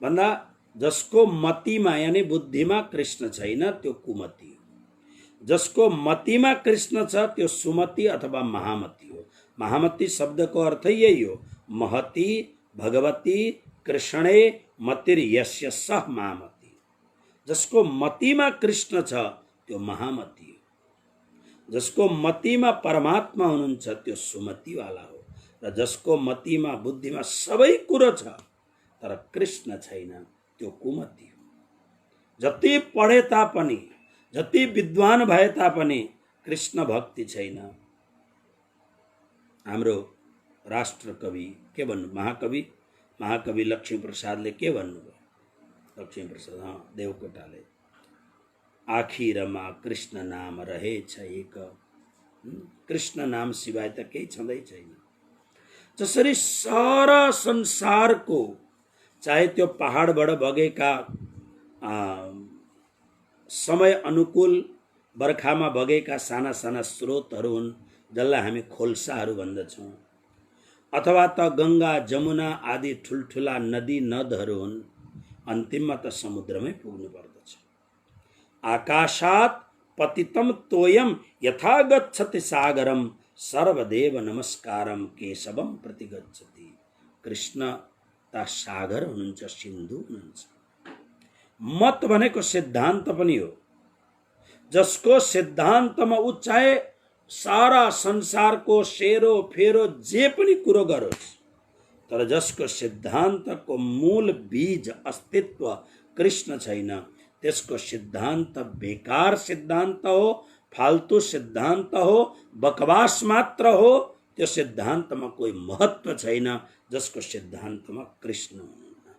भन्दा जसको मतिमा यानी बुद्धिमा कृष्ण छैन त्यो कुमति हो। जसको मतिमा कृष्ण छ त्यो सुमति अथवा महामति हो। महामति शब्दको अर्थ यही हो, महति भगवती कृष्णे मतिर यस्य सह महामति। जसको मतिमा कृष्ण छ त्यो महामति हो। जसको मतिमा परमात्मा हुनुहुन्छ त्यो सुमति वाला हो। र जसको मतिमा बुद्धिमा सबै कुरो छ तर कृष्ण छैन त्यो कुमति हो। जति पढे तापनि, जति विद्वान भए तापनि कृष्ण भक्ति छैन। हाम्रो राष्ट्र कवि के भन्नु, महाकवि लक्ष्मी प्रसादले के भन्नुभयो? लक्ष्मी प्रसाद देवकोटाले, आखिरमा कृष्ण नाम रहेछ एक, कृष्ण नाम सिवाय त केही छँदै छैन। जसरी सारा संसारको, चाहे त्यो पहाडबाट बगेका समय अनुकूल बर्खामा बगेका साना साना स्रोतहरू हुन् जसलाई हामी खोल्साहरू भन्दछौँ, अथवा त गङ्गा जमुना आदि ठुल्ठुला नदी नदहरू हुन्, अन्तिममा त समुद्रमै पुग्नु पर्दछ। आकाशात् पतितम तोयम यथा गच्छति सागरम सर्वदेव नमस्कारम केशवम प्रति गच्छति। कृष्ण ता सागर हुनुहुन्छ, सिन्धु हुनुहुन्छ। मत भनेको सिद्धान्त पनि हो। जसको सिद्धान्तमा उ चाहे सारा संसारको सेरो फेरो जे पनि कुरो गरोस्, तर जसको सिद्धान्तको मूल बीज अस्तित्व कृष्ण छैन त्यसको सिद्धान्त बेकार सिद्धान्त हो, फाल्तु सिद्धान्त हो, बकवास मात्र हो। त्यो सिद्धान्तमा कोही महत्व छैन जसको सिद्धान्तमा कृष्ण हुनुहुन्न।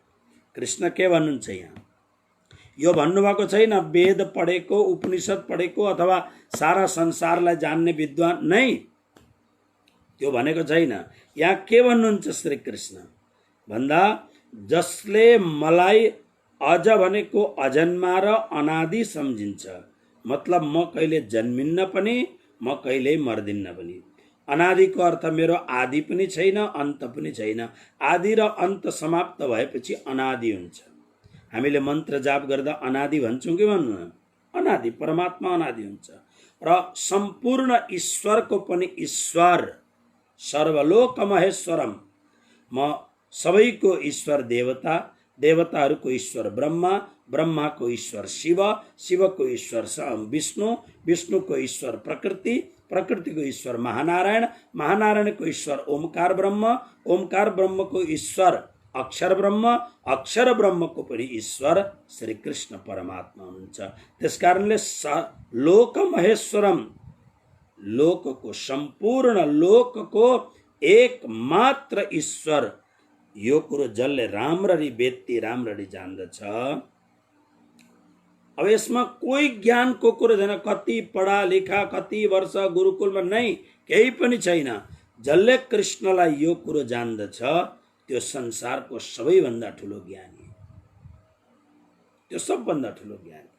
कृष्ण के भन्नुहुन्छ यहाँ? यो भन्नुभएको छैन वेद पढेको, उपनिषद पढेको अथवा सारा संसारलाई जान्ने विद्वान नै, त्यो भनेको छैन। यहाँ के भन्नुहुन्छ श्री कृष्ण भन्दा, जसले मलाई अज भनेको अजन्मा र अनादि सम्झिन्छ, मतलब म कहिले जन्मिन्न पनि म कहिले मर्दिन्न पनि। अनादिको अर्थ मेरो आदि पनि छैन अन्त पनि छैन। आदि र अन्त समाप्त भएपछि अनादि हुन्छ। हामीले मन्त्र जाप गर्दा अनादि भन्छौँ कि भन्नु? अनादि, परमात्मा अनादि हुन्छ। र सम्पूर्ण ईश्वरको पनि ईश्वर, सर्वलोक महेश्वरम, म सबैको ईश्वर देवता, देवताहरूको ईश्वर ब्रह्मा, ब्रह्माको ईश्वर शिव, शिवको ईश्वर विष्णु, विष्णुको ईश्वर प्रकृति, प्रकृतिको ईश्वर महानारायण, महानारायणको ईश्वर ओमकार ब्रह्म, ओमकार ब्रह्मको ईश्वर अक्षर ब्रह्म, अक्षर ब्रह्मको पनि ईश्वर श्री कृष्ण परमात्मा हुनुहुन्छ। त्यसकारणले लोक महेश्वरम, लोकको सम्पूर्ण लोकको एकमात्र ईश्वर, यो कुरो जसले राम्ररी व्यक्ति राम्ररी जान्दछ। अब यसमा कोही ज्ञानको कुरो छैन, कति पढा लेखा कति वर्ष गुरुकुलमा नै, केही पनि छैन। जसले कृष्णलाई यो कुरो जान्दछ त्यो संसारको सबैभन्दा ठुलो ज्ञानी, त्यो सबभन्दा ठुलो ज्ञानी।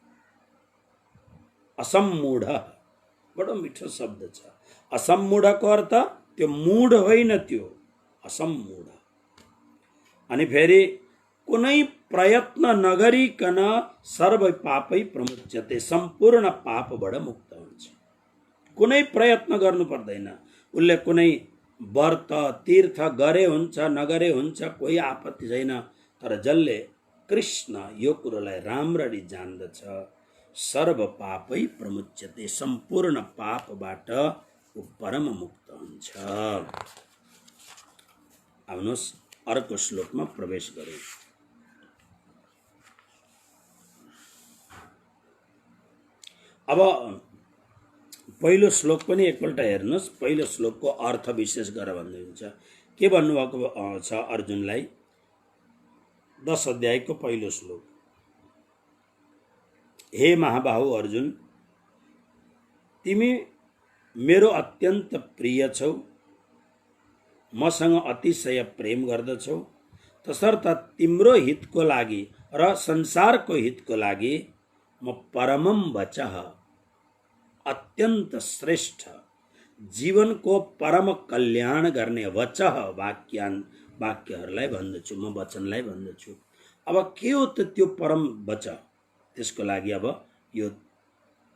असम्मूढ, बडो मिठो शब्द छ। असम्मूढको अर्थ त्यो मूढ होइन, त्यो असम्मूढ। अनि फेरि कुनै प्रयत्न नगरिकन सर्व पापै प्रमुच्यते, सम्पूर्ण पापबाट मुक्त हुन्छ। कुनै प्रयत्न गर्नु पर्दैन। उसले कुनै व्रत तीर्थ गरे हुन्छ नगरे हुन्छ, कोही आपत्ति छैन। तर जसले कृष्ण यो कुरोलाई राम्ररी जान्दछ, सर्व पापै प्रमुच्यते, सम्पूर्ण पापबाट ऊ परम मुक्त हुन्छ। आउनुहोस् अर्को श्लोकमा प्रवेश गरौँ। अब पहिलो श्लोक पनि एकपल्ट हेर्नुहोस्। पहिलो श्लोकको अर्थ विशेष गरेर भन्दै हुन्छ। के भन्नुभएको छ अर्जुनलाई? 10 अध्यायको पहिलो श्लोक। हे महाबाहु अर्जुन, तिमी मेरो अत्यन्त प्रिय छौ, मसँग अतिशय प्रेम गर्दछौ, तसर्थ तिम्रो हितको लागि र संसारको हितको लागि म परमम वचः, अत्यन्त श्रेष्ठ, जीवनको परम कल्याण गर्ने वचः वाक्यहरूलाई भन्दछु, म वचनलाई भन्दछु। अब के हो त त्यो परम वचः? त्यसको लागि अब यो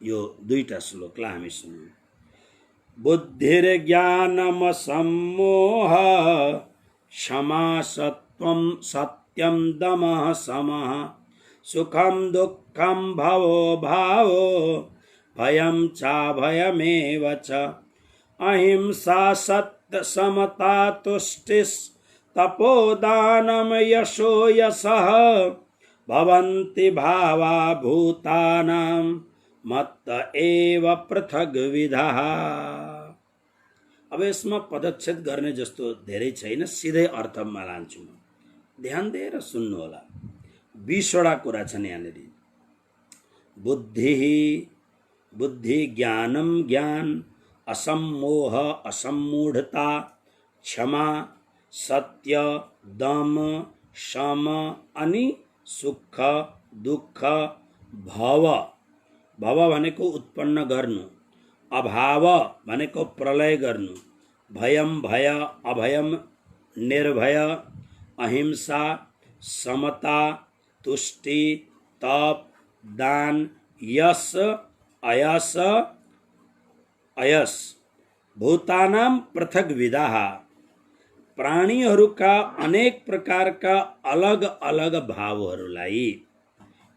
यो दुईटा श्लोकलाई हामी सुनौँ। बुद्धिर्ज्ञानमसम्मोह क्षमा सत्वं सत्यं दमः समः सुखं दुःखं भवो भावो भयं चाभयमेव च अहिंसा सत्य समता तुष्टिस्तपोदानं यशो यशः भवन्ति भावा भूतानां मत्त एव पृथक विधा। अब यसमा पदच्छेद गर्ने जस्तो धेरै छैन, सिधै अर्थमा लान्छु म। ध्यान दिएर सुन्नु होला। 20 वटा कुरा छन् यहाँनिर। बुद्धि ज्ञानम ज्ञान, असम्मोह असम्मूढता, क्षमा सत्य दम शम अनि सुख दुःख, भव भनेको उत्पन्न गर्नु, अभाव भनेको प्रलय गर्नु, भयम भय अभयम निर्भय, अहिंसा समता तुष्टि तप दान यश अयश भूतानां पृथक विधाः, प्राणीहरूका अनेक प्रकारका अलग अलग भावहरूलाई।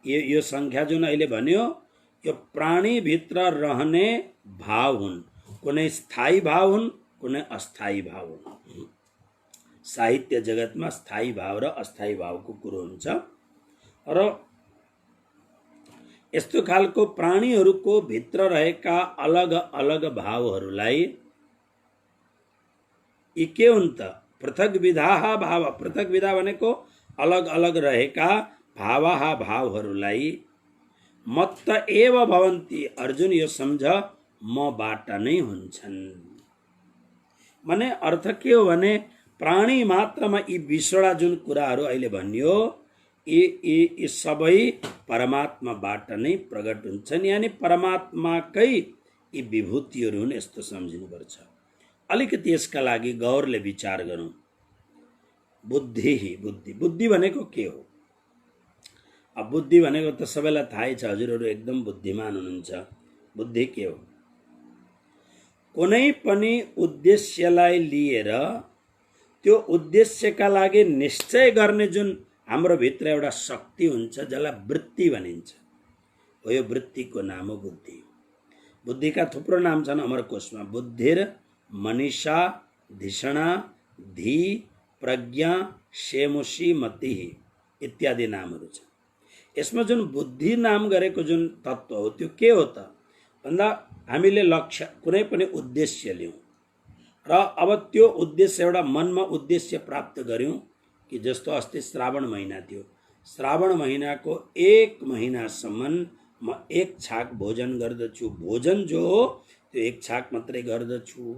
यो संख्या जुन अहिले भन्यो यो प्राणी भित्र रहने भाव हुन्। कुनै स्थायी भाव हुन्, कुनै अस्थायी भाव हुन्। साहित्य जगतमा स्थायी भाव र अस्थायी भावको कुरो हुन्छ र यस्तो खालको प्राणीहरूको भित्र रहेका अलग अलग भावहरूलाई यी के हुन् त? पृथक विधाः भाव। पृथक विधा भनेको अलग अलग रहेका भावाः भावहरूलाई मत्त एव भवन्ति। अर्जुन यो सम्झ, मबाट नै हुन्छन्। माने अर्थ के हो भने प्राणी मात्रमा यी 20 वटा जुन कुराहरू अहिले भनियो यी सबै परमात्माबाट नै प्रकट हुन्छन्, यानी परमात्माकै यी विभूतिहरू हुन्। यस्तो सम्झिनुपर्छ। अलिकति यसका लागि गौरले विचार गरौँ। बुद्धि भनेको के हो? अब बुद्धि भनेको त सबैलाई थाहै छ, हजुरहरू एकदम बुद्धिमान हुनुहुन्छ। बुद्धि के हो? कुनै पनि उद्देश्यलाई लिएर त्यो उद्देश्यका लागि निश्चय गर्ने जुन हाम्रो भित्र एउटा शक्ति हुन्छ जसलाई वृत्ति भनिन्छ, हो यो वृत्तिको नाम हो बुद्धि। बुद्धिका थुप्रो नाम छन् अमरकोशमा। बुद्धिर मनीषा धिषणा धी प्रज्ञा सेमुषी मति इत्यादि नामहरू छन्। यसमा जुन बुद्धि नाम गरेको जुन तत्त्व हो त्यो के हो त भन्दा हामीले लक्ष्य कुनै पनि उद्देश्य लियौँ र अब त्यो उद्देश्य एउटा मनमा उद्देश्य प्राप्त गर्यौँ कि जस्तो अस्ति श्रावण महिना थियो। श्रावण महिनाको 1 महिनासम्म म 1 छाक भोजन गर्दछु। भोजन जो हो त्यो 1 छाक मात्रै गर्दछु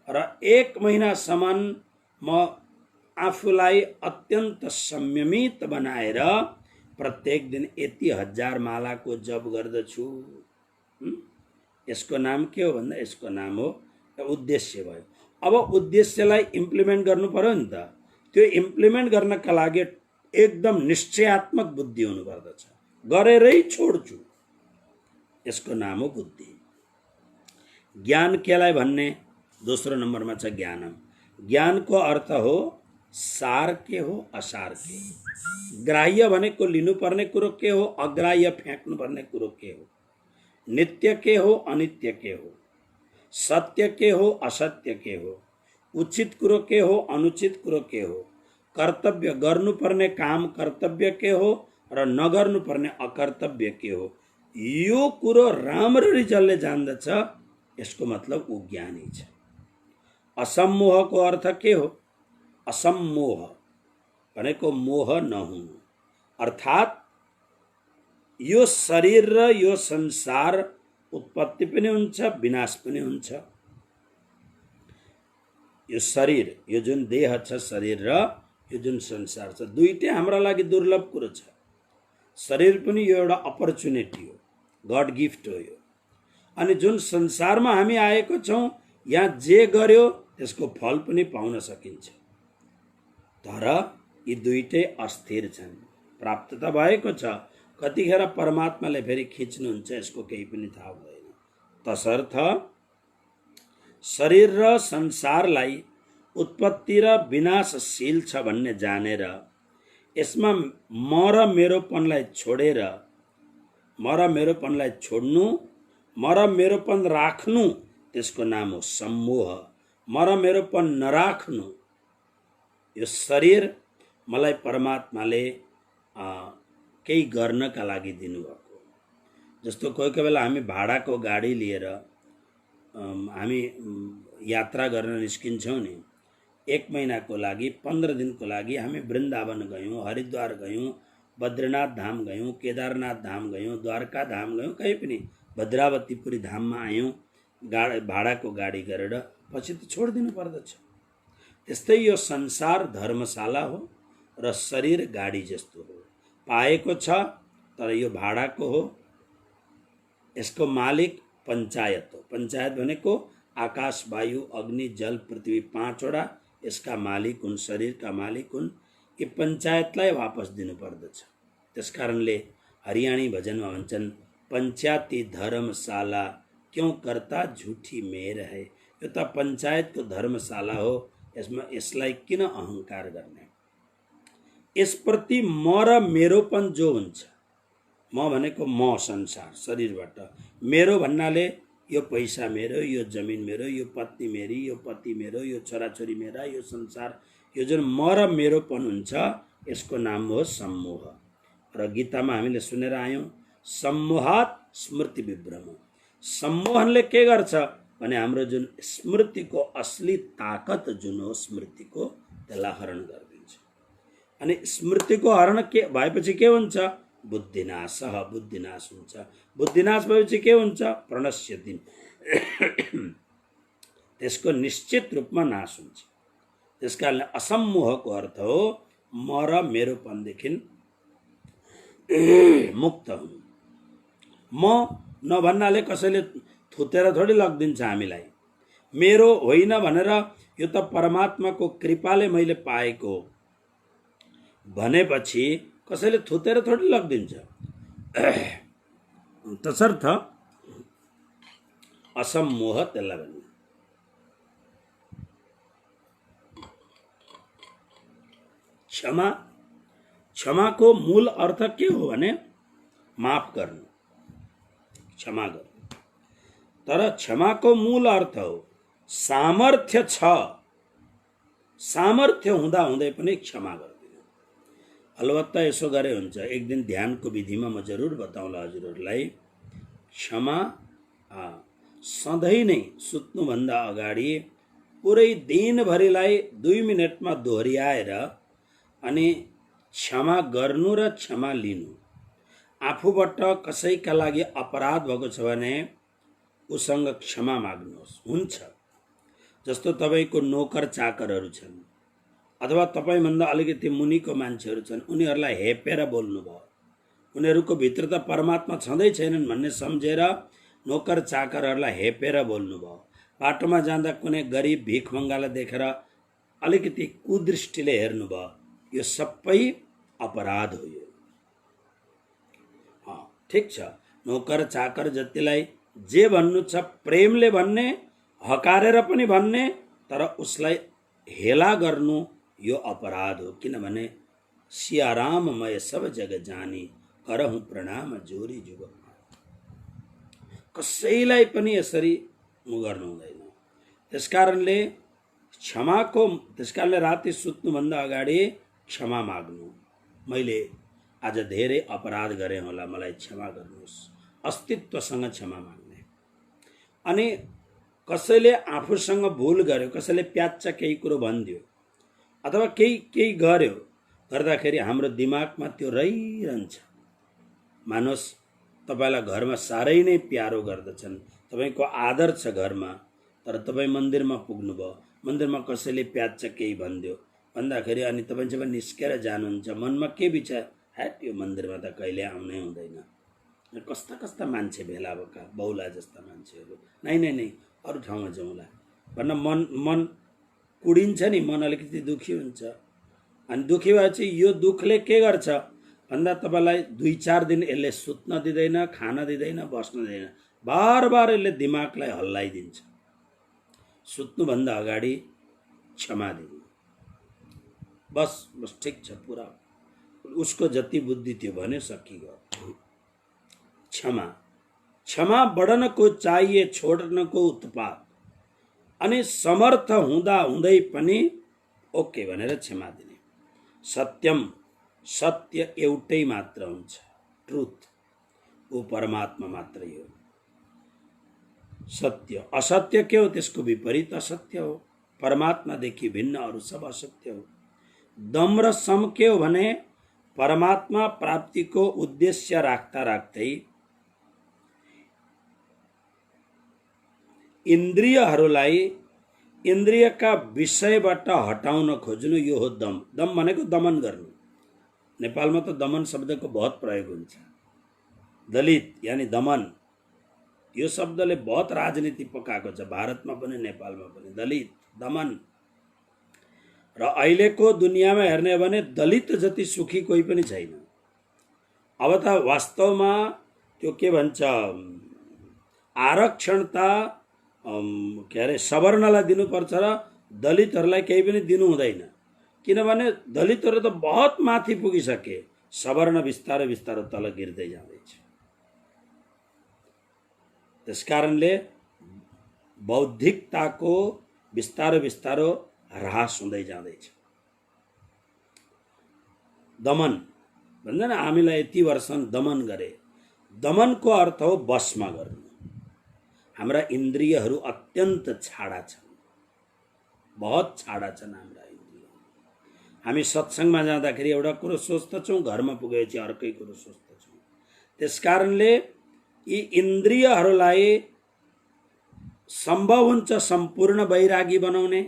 र 1 महिनासम्म म आफूलाई अत्यन्त संयमित बनाएर प्रत्येक दिन यति 1000 मालाको जप गर्दछु। यसको नाम के हो भन्दा यसको नाम हो उद्देश्य भयो। अब उद्देश्यलाई इम्प्लिमेन्ट गर्नु पर्यो नि त। त्यो इम्प्लिमेन्ट गर्नका लागि एकदम निश्चयात्मक बुद्धि हुनुपर्दछ। गरेरै छोड्छु, यसको नाम हो बुद्धि। ज्ञान केलाई भन्ने? दोस्रो नम्बरमा छ ज्ञानम। ज्ञानको अर्थ हो सार के हो असार के हो। ग्राह्य भनेको लिनुपर्ने कुरो के हो, अग्राह्य फ्याँक्नु पर्ने कुरो के हो, नित्य के हो अनित्य के हो, सत्य के हो असत्य के हो, उचित कुरो के हो अनुचित कुरो के हो, कर्तव्य गर्नुपर्ने काम कर्तव्य के हो र नगर्नुपर्ने अकर्तव्य के हो। यो कुरो राम्ररी जसले जान्दछ यसको मतलब ऊ ज्ञानी छ। असम्मोहको अर्थ के हो? असम्मोह भनेको मोह नहुनु, अर्थात् यो शरीर र यो संसार उत्पत्ति पनि हुन्छ विनाश पनि हुन्छ। यो शरीर, यो जुन देह छ शरीर र यो जुन संसार छ दुईटै हाम्रो लागि दुर्लभ कुरो छ। शरीर पनि यो एउटा अपर्च्युनिटी हो, गड गिफ्ट हो यो। अनि जुन संसारमा हामी आएको छौँ यहाँ जे गर्यो त्यसको फल पनि पाउन सकिन्छ, तर यी दुईटै अस्थिर छन्। प्राप्त त भएको छ कतिखेर परमात्माले फेरि खिच्नुहुन्छ यसको केही पनि थाहा हुँदैन। तसर्थ शरीर र संसारलाई उत्पत्ति र विनाशशील छ भन्ने जानेर यसमा म र मेरोपनलाई छोडेर म र मेरोपनलाई छोड्नु, म र मेरोपन राख्नु, त्यसको नाम हो सम्मोह। म र मेरोपन नराख्नु, यो शरीर मलाई परमात्माले केही गर्नका लागि दिनुभएको। जस्तो कोही कोही बेला हामी भाडाको गाडी लिएर हामी यात्रा गर्न निस्किन्छौँ नि, 1 महिनाको लागि 15 दिनको लागि हामी वृन्दावन गयौँ, हरिद्वार गयौँ, बद्रीनाथ धाम गयौँ, केदारनाथ धाम गयौँ, द्वारका धाम गयौँ, कहीँ पनि भद्रावतीपुरी धाममा आयौँ भाडाको गाडी गरेर, पछि त छोडिदिनु पर्दछ। त्यस्तै यो संसार धर्मशाला हो र शरीर गाडी जस्तो हो। पाएको छ तर यो भाडाको हो। यसको मालिक पञ्चायत हो। पञ्चायत भनेको आकाश, वायु, अग्नि, जल, पृथ्वी 5 वटा यसका मालिक हुन्, शरीरका मालिक हुन्। यी पञ्चायतलाई वापस दिनु पर्दछ। त्यसकारणले हरियाणी भजनमा भन्छन्, पञ्चायती धर्मशाला क्यों करता झूठी मेर है। यो त पञ्चायतको धर्मशाला हो, यसलाई किन अहङ्कार गर्ने। यसप्रति म र मेरोपन जो हुन्छ, म भनेको म संसार शरीरबाट, मेरो भन्नाले यो पैसा मेरो, यो जमिन मेरो, यो पत्नी मेरी, यो पति मेरो, यो छोराछोरी मेरा, यो संसार, यो जुन म र मेरोपन हुन्छ यसको नाम हो सम्मोह। र गीतामा हामीले सुनेर आयौँ, सम्मोहात स्मृति विभ्रम। सम्मोहनले के गर्छ भने हाम्रो जुन स्मृतिको असली ताकत जुन हो स्मृतिको, त्यसलाई हरण गरिदिन्छ। अनि स्मृतिको हरण के भएपछि के हुन्छ? बुद्धिनाश, बुद्धिनाश हुन्छ। बुद्धिनाश भएपछि के हुन्छ? प्रणश्यति, त्यसको निश्चित रूपमा नाश हुन्छ। त्यसकारणले असम्मोहको अर्थ हो म र मेरोपनदेखि मुक्त हुनु। म नभन्नाले कसैले थुतेर थोडी लगिदिन्छ हामीलाई। मेरो होइन भनेर यो त परमात्माको कृपाले मैले पाएको भनेपछि कसैले थुतेर थोडी लगिदिन्छ। तसर्थ असम्मोह त्यसलाई भन्नु। क्षमा, क्षमाको मूल अर्थ के हो भने माफ गर्नु, क्षमा गर्नु। तर क्षमाको मूल अर्थ हो सामर्थ्य छ, सामर्थ्य हुँदा हुँदै पनि क्षमा गर्दिनु। अलबत्ता यसो गरे हुन्छ। एक दिन ध्यानको विधिमा म जरुर बताउँला हजुरहरूलाई। क्षमा सधैँ नै सुत्नुभन्दा अगाडि पुरै दिनभरिलाई 2 मिनटमा दोहोऱ्याएर अनि क्षमा गर्नु र क्षमा लिनु। आफूबाट कसैका लागि अपराध भएको छ भने उसँग क्षमा माग्नुहोस्। हुन्छ, जस्तो तपाईँको नोकर चाकरहरू छन् अथवा तपाईँभन्दा अलिकति मुनिको मान्छेहरू छन्, उनीहरूलाई हेपेर बोल्नुभयो, उनीहरूको भित्र त परमात्मा छँदै छैनन् भन्ने सम्झेर नोकर चाकरहरूलाई हेपेर बोल्नुभयो। बाटोमा जाँदा कुनै गरिब भिखमङ्गालाई देखेर अलिकति कुदृष्टिले हेर्नुभयो, यो सबै अपराध हो। यो ठिक छ, नोकर चाकर जतिलाई जे भन्नु छ प्रेमले भन्ने, हकारेर पनि भन्ने, तर उसलाई हेला गर्नु यो अपराध हो। किनभने सियाराम मय सब जग जानी, करहुँ प्रणाम जोरी जुग। कसैलाई पनि यसरी गर्नु हुँदैन। त्यसकारणले त्यसकारणले राति सुत्नुभन्दा अगाडि क्षमा माग्नु। मैले आज धेरै अपराध गरेँ होला, मलाई क्षमा गर्नुहोस्। अस्तित्वसँग क्षमा माग्ने। अनि कसैले आफूसँग भुल गर्यो, कसैले प्याच्च केही कुरो भनिदियो अथवा केही गर्यो, गर्दाखेरि हाम्रो दिमागमा त्यो रहिरहन्छ। मानोस् तपाईँलाई घरमा साह्रै नै प्यारो गर्दछन्, तपाईँको आदर छ घरमा, तर तपाईँ मन्दिरमा पुग्नुभयो, मन्दिरमा कसैले प्याच्च केही भनिदियो भन्दाखेरि अनि तपाईँ जब निस्केर जानुहुन्छ मनमा के विचार, ह्याट यो मन्दिरमा त कहिले आउनै हुँदैन, कस्ता कस्ता मान्छे भेला भएका, बौला जस्ता मान्छेहरू, नै अरू ठाउँमा जाउँला भन्न मन कुडिन्छ नि, मन अलिकति दुखी हुन्छ। अनि दुखी भएपछि यो दुखले के गर्छ भन्दा तपाईँलाई 2-4 दिन यसले सुत्न दिँदैन, खान दिँदैन, बस्न दिँदैन, बार बार यसले दिमागलाई हल्लाइदिन्छ। सुत्नुभन्दा अगाडि क्षमा दिनु, बस बस ठिक छ, पुरा उसको जति बुद्धि थियो भने सकिगयो। क्षमा, क्षमा बढ्नको चाहिए, छोड्नको उत्पात। अनि समर्थ हुँदा हुँदै पनि ओके भनेर क्षमा दिने। सत्यम, सत्य एउटै मात्र हुन्छ, ट्रुथ, वो परमात्मा मात्रै हो। सत्य, असत्य के हो? त्यसको विपरीत असत्य हो। परमात्मादेखि भिन्न अरू सब असत्य हो। दम र सम के हो भने परमात्मा प्राप्तिको उद्देश्य राख्दा राख्दै इन्द्रियहरूलाई इन्द्रियका विषयबाट हटाउन खोज्नु, यो हो दम। दम भनेको दमन गर्नु। नेपालमा त दमन शब्दको बहुत प्रयोग हुन्छ। दलित यानी दमन, यो शब्दले बहुत राजनीति पकाएको छ, भारतमा पनि नेपालमा पनि। दलित, दमन। र अहिलेको दुनियाँमा हेर्ने हो भने दलित जति सुखी कोही पनि छैन। अब त वास्तवमा त्यो के भन्छ, आरक्षण त के अरे सवर्णलाई दिनुपर्छ र दलितहरूलाई केही पनि दिनु हुँदैन। किनभने दलितहरू त बहुत माथि पुगिसके, सवर्ण बिस्तारै बिस्तारै तल गिर्दै जाँदैछ। त्यसकारणले बौद्धिकताको बिस्तारो बिस्तारो ह्रास हुँदै जाँदैछ। दमन भन्दैन, हामीलाई यति वर्ष दमन गरे। दमनको अर्थ हो बसमा गर्नु। हाम्रा इन्द्रियहरू अत्यन्त छाडा छन्, बहुत छाडा छन् हाम्रा इन्द्रिय। हामी सत्सङ्गमा जाँदाखेरि एउटा कुरो सोच्दछौँ, घरमा पुगेपछि अर्कै कुरो सोच्दछौँ। त्यसकारणले यी इन्द्रियहरूलाई सम्भव हुन्छ सम्पूर्ण वैरागी बनाउने,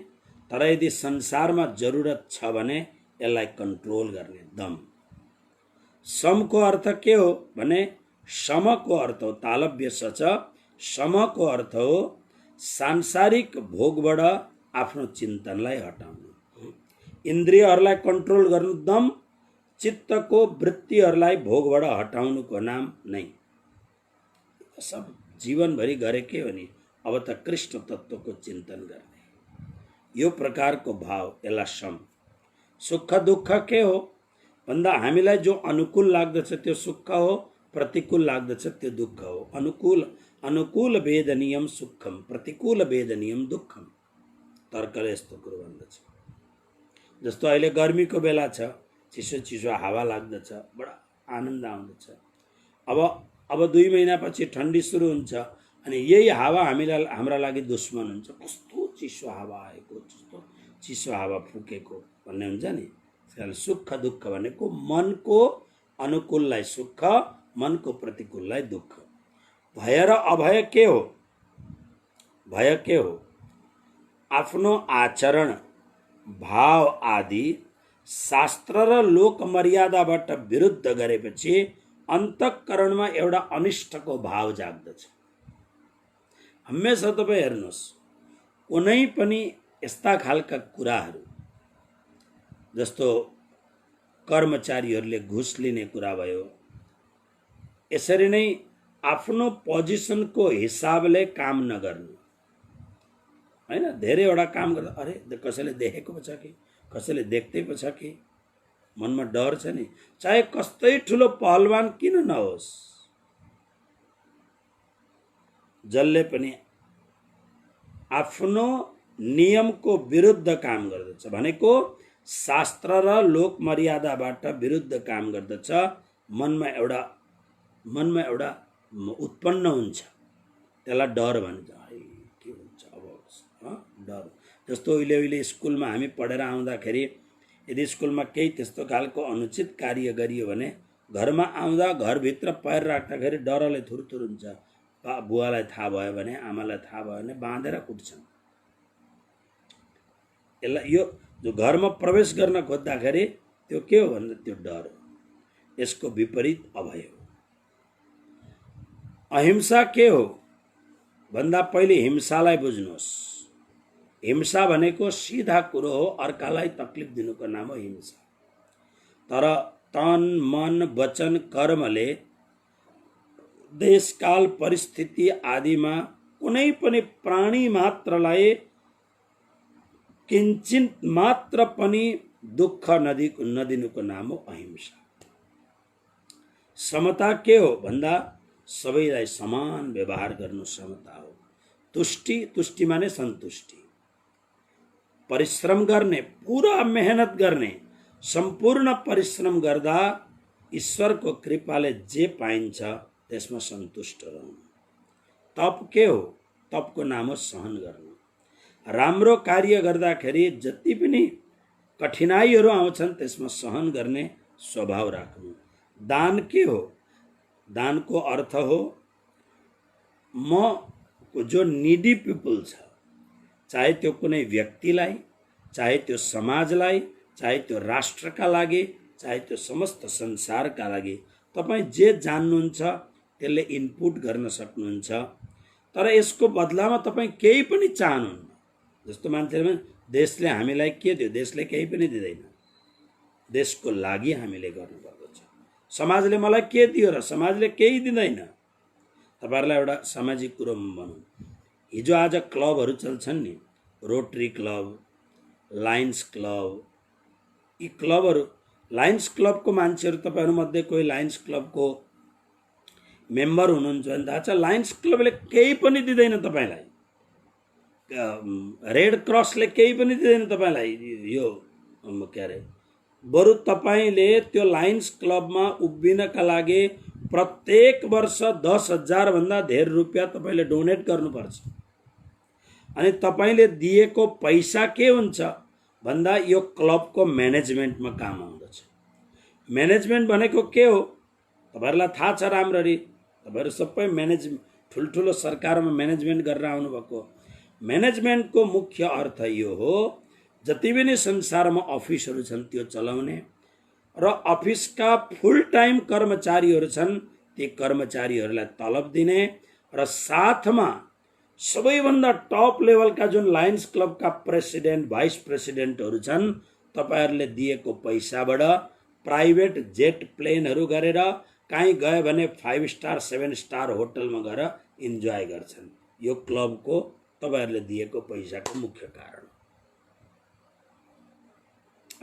तर यदि संसारमा जरुरत छ भने यसलाई कन्ट्रोल गर्ने। दम। समको अर्थ के हो भने समको अर्थ हो तालव्य सच, समको अर्थ हो सांसारिक भोगबाट आफ्नो चिन्तनलाई हटाउनु, इन्द्रियहरूलाई कन्ट्रोल गर्नु। दम चित्तको वृत्तिहरूलाई भोगबाट हटाउनुको नाम नै। सब जीवनभरि गरे के हो नि, अब त कृष्ण तत्त्वको चिन्तन गर्ने, यो प्रकारको भाव, यसलाई सम। सुख दुःख के हो भन्दा हामीलाई जो अनुकूल लाग्दछ त्यो सुख हो, प्रतिकूल लाग्दछ त्यो दुःख हो। अनुकूल वेदनीयम सुखम, प्रतिकूल वेदनीयम दुःखम। तर्कले यस्तो कुरो भन्दछ। जस्तो अहिले गर्मीको बेला छ, चिसो चिसो हावा लाग्दछ, बडा आनन्द आउँदछ। अब 2 महिनापछि ठन्डी सुरु हुन्छ अनि यही हावा हाम्रा लागि दुश्मन हुन्छ। कस्तो चिसो हावा आएको, कस्तो चिसो हावा फुकेको भन्ने हुन्छ नि। सुख दुःख भनेको मनको अनुकूललाई सुख, मनको प्रतिकूललाई दुःख। भय र अभय के हो? भय के हो? आफ्नो आचरण, भाव आदि शास्त्र र लोक मर्यादाबाट विरुद्ध गरेपछि अन्तःकरणमा एउटा अनिष्टको भाव जाग्दछ। हमेशा तपाईँ हेर्नुहोस्, कुनै पनि यस्ता खालका कुराहरू, जस्तो कर्मचारीहरूले घुस लिने कुरा भयो, यसरी नै आफ्नो पोजिसनको हिसाबले काम नगर्नु, हैन। धेरैवटा काम गर्दा अरे कसैले देखेको पो छ कि, कसैले देख्दै पो छ कि, मनमा डर छ नि। चाहे कस्तै ठुलो पहलवान किन नहोस्, जसले पनि आफ्नो नियमको विरुद्ध काम गर्दछ भनेको शास्त्र र लोक मर्यादाबाट विरुद्ध काम गर्दछ, मनमा एउटा उत्पन्न हुन्छ, त्यसलाई डर भन्छ। के हुन्छ अब डर। जस्तो उहिले स्कुलमा हामी पढेर आउँदाखेरि यदि स्कुलमा केही त्यस्तो खालको अनुचित कार्य गरियो भने घरमा आउँदा घरभित्र पैर राख्दाखेरि डरले थुरथुर हुन्छ। बुवालाई थाहा भयो भने, आमालाई थाहा भयो भने बाँधेर कुट्छन्। यसलाई यो जो घरमा प्रवेश गर्न खोज्दाखेरि त्यो के हो भन्दा त्यो डर हो। यसको विपरीत अभय हो। अहिंसा के हो भन्दा पहिले हिंसालाई बुझ्नुहोस्। हिंसा भनेको सिधा कुरो हो, अर्कालाई तकलिफ दिनुको नाम हो हिंसा। तर तन मन वचन कर्मले देशकाल परिस्थिति आदिमा कुनै पनि प्राणी मात्रलाई किञ्चित मात्र पनि दुःख नदिनुको नाम हो अहिंसा। समता के हो भन्दा सबैलाई समान व्यवहार गर्नु समता हो। तुष्टि माने सन्तुष्टि, परिश्रम गर्ने, पूरा मेहनत गर्ने, सम्पूर्ण परिश्रम गर्दा ईश्वरको कृपाले जे पाइन्छ त्यसमा सन्तुष्ट रहनु। तप के हो? तपको नाम हो सहन गर्नु। राम्रो कार्य गर्दाखेरि जति पनि कठिनाइहरू आउँछन् त्यसमा सहन गर्ने स्वभाव राख्नु। दान के हो? दानको अर्थ हो म जो निडी पिपल छ, चाहे त्यो कुनै व्यक्तिलाई, चाहे त्यो समाजलाई, चाहे त्यो राष्ट्रका लागि, चाहे त्यो समस्त संसारका लागि तपाईँ जे जान्नुहुन्छ त्यसले इनपुट गर्न सक्नुहुन्छ। तर यसको बदलामा तपाईँ केही पनि चाहनुहुन्न। जस्तो मान्छेले देशले हामीलाई के दियो? देशले केही पनि दिँदैन। देशको लागि हामीले गर्नुपर्दछ। समाजले मलाई के दियो र? समाजले केही दिँदैन। तपाईहरुलाई एउटा सामाजिक कुरो भनौँ, हिजो आज क्लबहरू चल्छन् नि, रोटरी क्लब, लायन्स क्लब, यी क्लबहरू, लायन्स क्लबको मान्छेहरू तपाईहरुमध्ये कोही लायन्स क्लबको मेम्बर हुनुहुन्छ भने थाहा छ, लायन्स क्लबले केही पनि दिँदैन तपाईलाई। रेड क्रसले केही पनि दिँदैन तपाईलाई। यो के अरे, बरु तपाईले त्यो लायन्स क्लबमा उभिनका लागि प्रत्येक वर्ष 10,000 भन्दा धेर रुपियाँ तपाईले डोनेट गर्नुपर्छ। अनि तपाईले दिएको पैसा के हुन्छ भन्दा यो क्लबको म्यानेजमेन्टमा काम आउँदछ। म्यानेजमेन्ट भनेको के हो तपाईहरुलाई थाहा छ राम्ररी। तपाईहरु सबै ठुलठुलो सरकारमा म्यानेजमेन्ट गरेर आउनु भएको। म्यानेजमेन्टको मुख्य अर्थ यो हो, जति पनि संसारमा अफिसहरू छन् त्यो चलाउने र अफिसका फुल टाइम कर्मचारीहरू छन् ती कर्मचारीहरूलाई तलब दिने र साथमा सबैभन्दा टप लेभलका जुन लायन्स क्लबका प्रेसिडेन्ट, भाइस प्रेसिडेन्टहरू छन्, तपाईहरुले दिएको पैसाबाट प्राइभेट जेट प्लेनहरू गरेर कहीँ गयो भने 5 स्टार 7 स्टार होटलमा गएर इन्जोय गर्छन्। यो क्लबको तपाईहरुले दिएको पैसाको मुख्य कारण।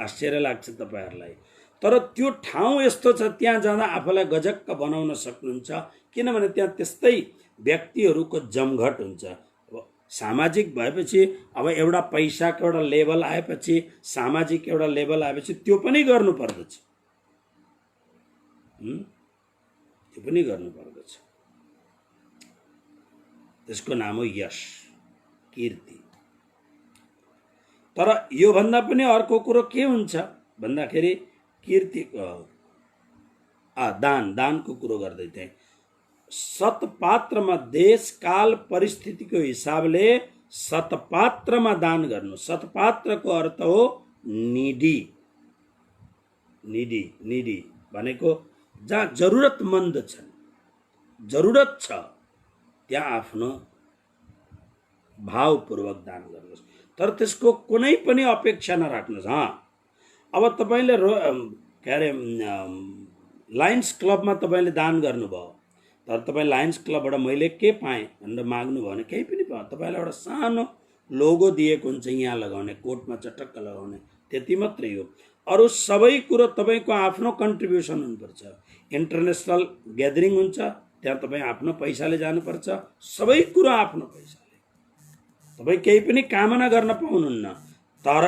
आश्चर्य लाग्छ तपाईहरुलाई, तर त्यो ठाउँ यस्तो छ, त्यहाँ जाँदा आफूलाई गजक्क बनाउन सक्नुहुन्छ। किनभने त्यहाँ त्यस्तै व्यक्तिहरूको जमघट हुन्छ। सामाजिक भएपछि अब एउटा पैसाको एउटा लेभल आएपछि, सामाजिक एउटा लेभल आएपछि त्यो पनि गर्नु पर्दछ। त्यो पनि गर्नु पर्दछ। त्यसको नाम हो यश, कीर्ति। तर यो भन्दा पनि अर्को कुरो के हुन्छ भन्दाखेरि कीर्ति दानको कुरो गर्दै थिए। सतपात्रमा देश काल परिस्थितिको हिसाबले सतपात्रमा दान गर्नु। सतपात्रको अर्थ हो निडी। निडी भनेको जहाँ जरुरतमन्द छन्, जरुरत छ त्यहाँ आफ्नो भावपूर्वक दान गर्नुहोस्। तर त्यसको कुनै पनि अपेक्षा नराख्नुहोस्। अब तपाईले के अरे लायन्स क्लबमा तपाईले दान गर्नुभयो, तर तपाईँ लायन्स क्लबबाट मैले के पाएँ भनेर माग्नुभयो भने केही पनि पाएँ। तपाईलाई एउटा सानो लोगो दिएको हुन्छ यहाँ लगाउने, कोटमा चटक्क लगाउने, त्यति मात्रै हो। अरू सबै कुरो तपाईको आफ्नो कन्ट्रिब्युसन हुनुपर्छ। इन्टरनेसनल ग्यादरिङ हुन्छ, त्यहाँ तपाईँ आफ्नो पैसाले जानुपर्छ। सबै कुरो आफ्नो पैसाले। तपाईँ केही पनि कामना गर्न पाउनुहुन्न। तर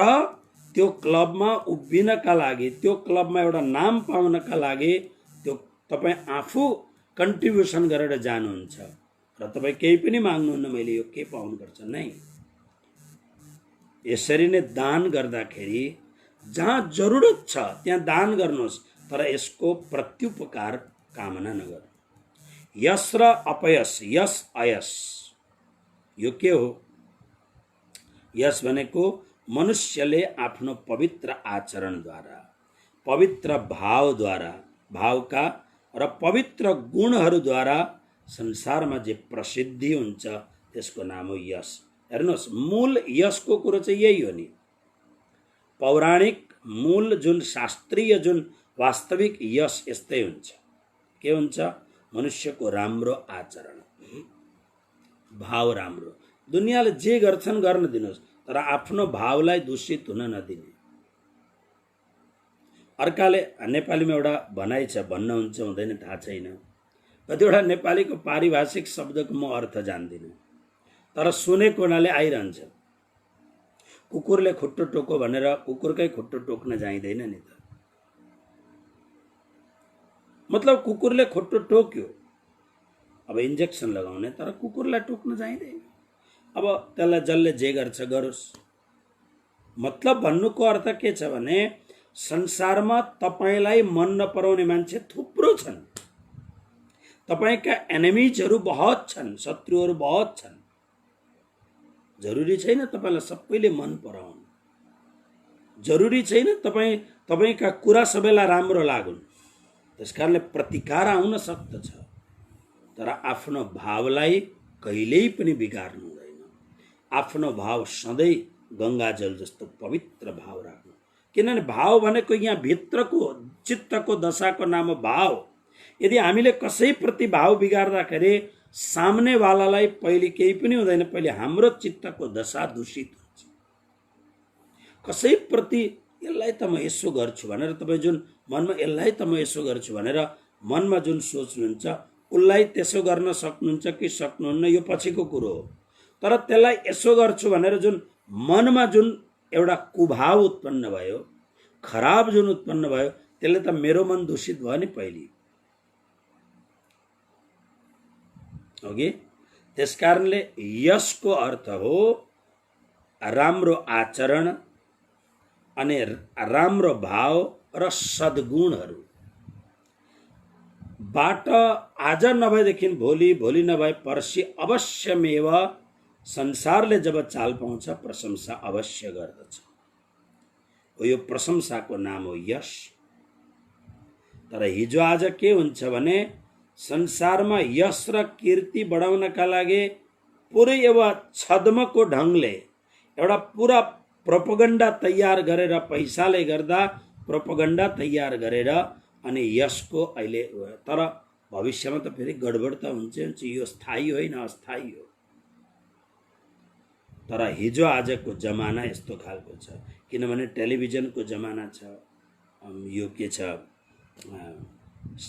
त्यो क्लबमा उभिनका लागि, त्यो क्लबमा एउटा नाम पाउनका लागि त्यो तपाईँ आफू कन्ट्रिब्युसन गरेर जानुहुन्छ र तपाईँ केही पनि माग्नुहुन्न मैले यो के पाउनुपर्छ नै। यसरी नै दान गर्दाखेरि जहाँ जरुरत छ त्यहाँ दान गर्नुहोस्, तर यसको प्रत्युपकार कामना नगर्नु। यश र अपयश, यश अयश यो के हो? यश भनेको मनुष्यले आफ्नो पवित्र आचरणद्वारा, पवित्र भावद्वारा, भावका र पवित्र गुणहरूद्वारा संसारमा जे प्रसिद्धि हुन्छ त्यसको नाम हो यश। हेर्नुहोस्, मूल यशको कुरो चाहिँ यही हो नि। पौराणिक मूल जुन शास्त्रीय जुन वास्तविक यश यस्तै हुन्छ। के हुन्छ? मनुष्यको राम्रो आचरण, भाव राम्रो। दुनियाँले जे गर्छन् गर्न दिनुहोस्, तर आफ्नो भावलाई दूषित हुन नदिने। अर्काले नेपालीमा एउटा भनाइ छ, भन्न हुन्छ हुँदैन थाहा छैन। कतिवटा नेपालीको पारिभाषिक शब्दको म अर्थ जान्दिनँ, तर सुनेको हुनाले आइरहन्छ। कुकुरले खुट्टो टोको भनेर कुकुरकै खुट्टो टोक्न जाइँदैन नि त। मतलब कुकुरले खुट्टो टोक्यो, अब इन्जेक्सन लगाउने, तर कुकुरलाई टोक्न जाइँदैन। अब त्यसलाई जसले जे गर्छ गरोस्। मतलब भन्नुको अर्थ के छ भने संसारमा तपाईलाई मन नपराउने मान्छे थुप्रो छन्, तपाईका एनिमिजहरू बहुत छन्, शत्रुहरू बहुत छन्। जरुरी छैन तपाईलाई सबैले मन पराउन्, जरुरी छैन तपाईका कुरा सबैलाई राम्रो लागुन्। त्यसकारणले प्रतिकार आउन सक्दछ, तर आफ्नो भावलाई कहिल्यै पनि बिगार्नु हुँदैन। आफ्नो भाव सधैँ गंगाजल जस्तो पवित्र भाव राख्नु। किनभने भाव भनेको यहाँ भित्रको चित्तको दशाको नाम भाव। यदि हामीले कसैप्रति भाव बिगार्दाखेरि सामनेवालालाई पहिले केही पनि हुँदैन, पहिले हाम्रो चित्तको दशा दूषित हुन्छ। कसैप्रति यसलाई त म यसो गर्छु भनेर तपाईँ जुन मनमा यसलाई त म यसो गर्छु भनेर मनमा जुन सोच्नुहुन्छ, उसलाई त्यसो गर्न सक्नुहुन्छ कि सक्नुहुन्न यो पछिको कुरो हो। तर त्यसलाई यसो गर्छु भनेर जुन मनमा जुन एउटा कुभाव उत्पन्न भयो, खराब जुन उत्पन्न भयो, त्यसले त मेरो मन दूषित भयो नि पहिले, हो कि? त्यसकारणले यसको अर्थ हो राम्रो आचरण अनि राम्रो भाव र सद्गुणहरू। बाट आज नभएदेखि भोलि, भोलि नभए पर्सि अवश्यमेव संसारले जब चाल पाउँछ प्रशंसा अवश्य गर्दछ। यो प्रशंसाको नाम हो यश। तर हिजो आज के हुन्छ भने संसारमा यश र कीर्ति बढाउनका लागि पुरै एउटा छद्मको ढङ्गले एउटा पुरा प्रोपगन्डा तयार गरेर, पैसाले गर्दा प्रोपगन्डा तयार गरेर अनि यसको अहिले, तर भविष्यमा त फेरि गडबड त हुन्छ। यो स्थायी होइन, अस्थायी हो। तर हिजो आजको जमाना यस्तो खालको छ, किनभने टेलिभिजनको जमाना छ, यो के छ,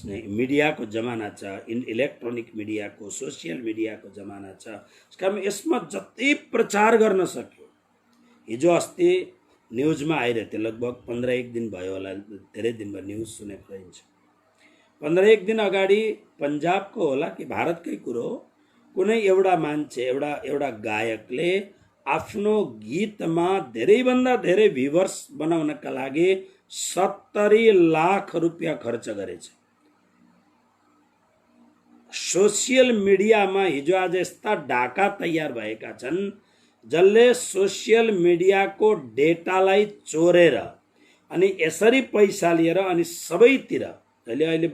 मिडियाको जमाना छ, इलेक्ट्रोनिक मिडियाको, सोसियल मिडियाको जमाना छ। त्यसकारण यसमा जति प्रचार गर्न सक्यो। हिजो अस्ति न्युजमा आइरहेको थियो, लगभग 15-1 दिन भयो होला, धेरै दिन भयो न्युज सुनेको रहन्छ। 15-1 दिन अगाडि पन्जाबको होला कि भारतकै कुरो हो, कुनै एउटा मान्छे, एउटा गायकले आफ्नो गीतमा धेरैभन्दा धेरै भ्युवर्स बनाउनका लागि 70 लाख रुपियाँ खर्च गरेछ। सोसियल मिडियामा हिजो आज यस्ता डाका तयार भएका छन् जसले सोसियल मिडियाको डेटालाई चोरेर अनि यसरी पैसा लिएर अनि सबैतिर अहिले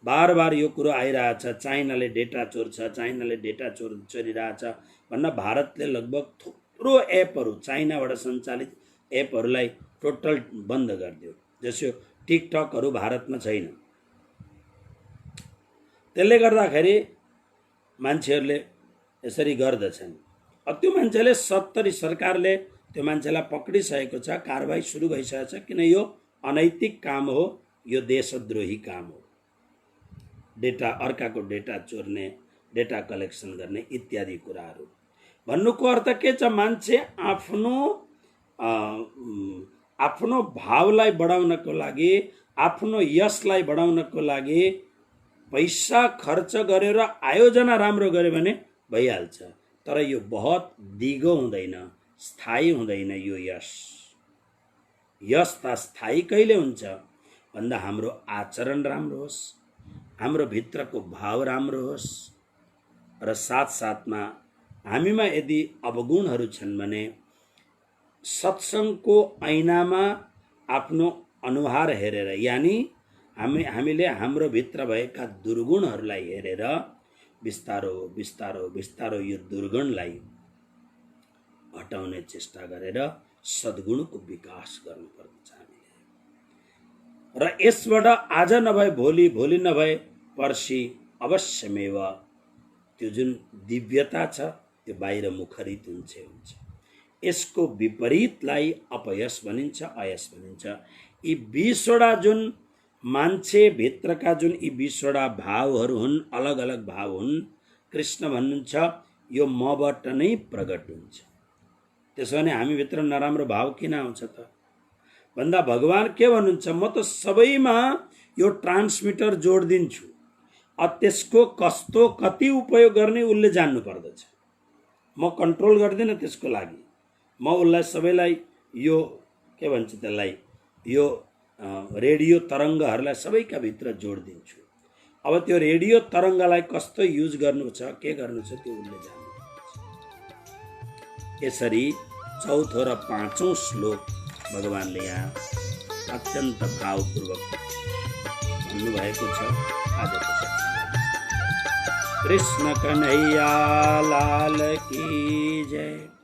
बार बार यो कुरो आइरहेछ, चाइनाले डेटा चोर्छ, चाइनाले डेटा चोरिरहेछ भन्न भारतले लगभग थुप्रो एपहरू, चाइनाबाट सञ्चालित एपहरूलाई टोटल बन्द गरिदियो। जसो टिकटकहरू भारतमा छैन। त्यसले गर्दाखेरि मान्छेहरूले यसरी गर्दछन्। त्यो मान्छेले 70 सरकारले त्यो मान्छेलाई पक्डिसकेको छ, कारबाही सुरु भइसकेको छ, किन यो अनैतिक काम हो, यो देशद्रोही काम हो। डेटा, अर्काको डेटा चोर्ने, डेटा कलेक्सन गर्ने इत्यादि कुराहरू। भन्नुको अर्थ के छ, मान्छे आफ्नो भावलाई बढाउनको लागि, आफ्नो यशलाई बढाउनको लागि पैसा खर्च गरेर आयोजना राम्रो गर्यो भने भइहाल्छ। तर यो बहुत दिगो हुँदैन, स्थायी हुँदैन। यो यश त स्थायी कहिले हुन्छ भन्दा हाम्रो आचरण राम्रो होस्, हाम्रो भित्रको भाव राम्रो होस्, र साथसाथमा हामीमा यदि अवगुणहरू छन् भने सत्सङ्गको ऐनामा आफ्नो अनुहार हेरेर, यानी हामीले हाम्रो भित्र भएका दुर्गुणहरूलाई हेरेर बिस्तारो बिस्तारो बिस्तारो यो दुर्गुणलाई हटाउने चेष्टा गरेर सद्गुणको विकास गर्नुपर्दछ। हामीले र यसबाट आज नभए भोलि, भोलि नभए पर्सि अवश्यमेव त्यो जुन दिव्यता छ त्यो बाहिर मुखरित हुन्छ। यसको विपरीतलाई अपयश भनिन्छ, अयश भनिन्छ। यी 20वटा जुन मान्छे भित्रका जुन यी 20वटा भावहरू हुन्, अलग अलग भाव हुन्, कृष्ण भन्नुहुन्छ यो मबाट नै प्रकट हुन्छ। त्यसो भने हामीभित्र नराम्रो भाव किन आउँछ त भन्दा भगवान के भन्नुहुन्छ, म त सबैमा यो ट्रान्समिटर जोडिदिन्छु, त्यसको कस्तो कति उपयोग गर्ने उसले जान्नु पर्दछ। म कन्ट्रोल गर्दिनँ त्यसको लागि, म उसलाई सबैलाई यो के भन्छ त्यसलाई, यो रेडियो तरङ्गहरूलाई सबैका भित्र जोडिदिन्छु। अब त्यो रेडियो तरङ्गलाई कस्तो युज गर्नु छ, के गर्नु छ त्यो उसले जान्नुपर्छ। यसरी चौथो र पाँचौं श्लोक भगवानले यहाँ अत्यन्त भावपूर्वक भन्नुभएको छ। आजको कृष्ण कन्हैया लाल की जय।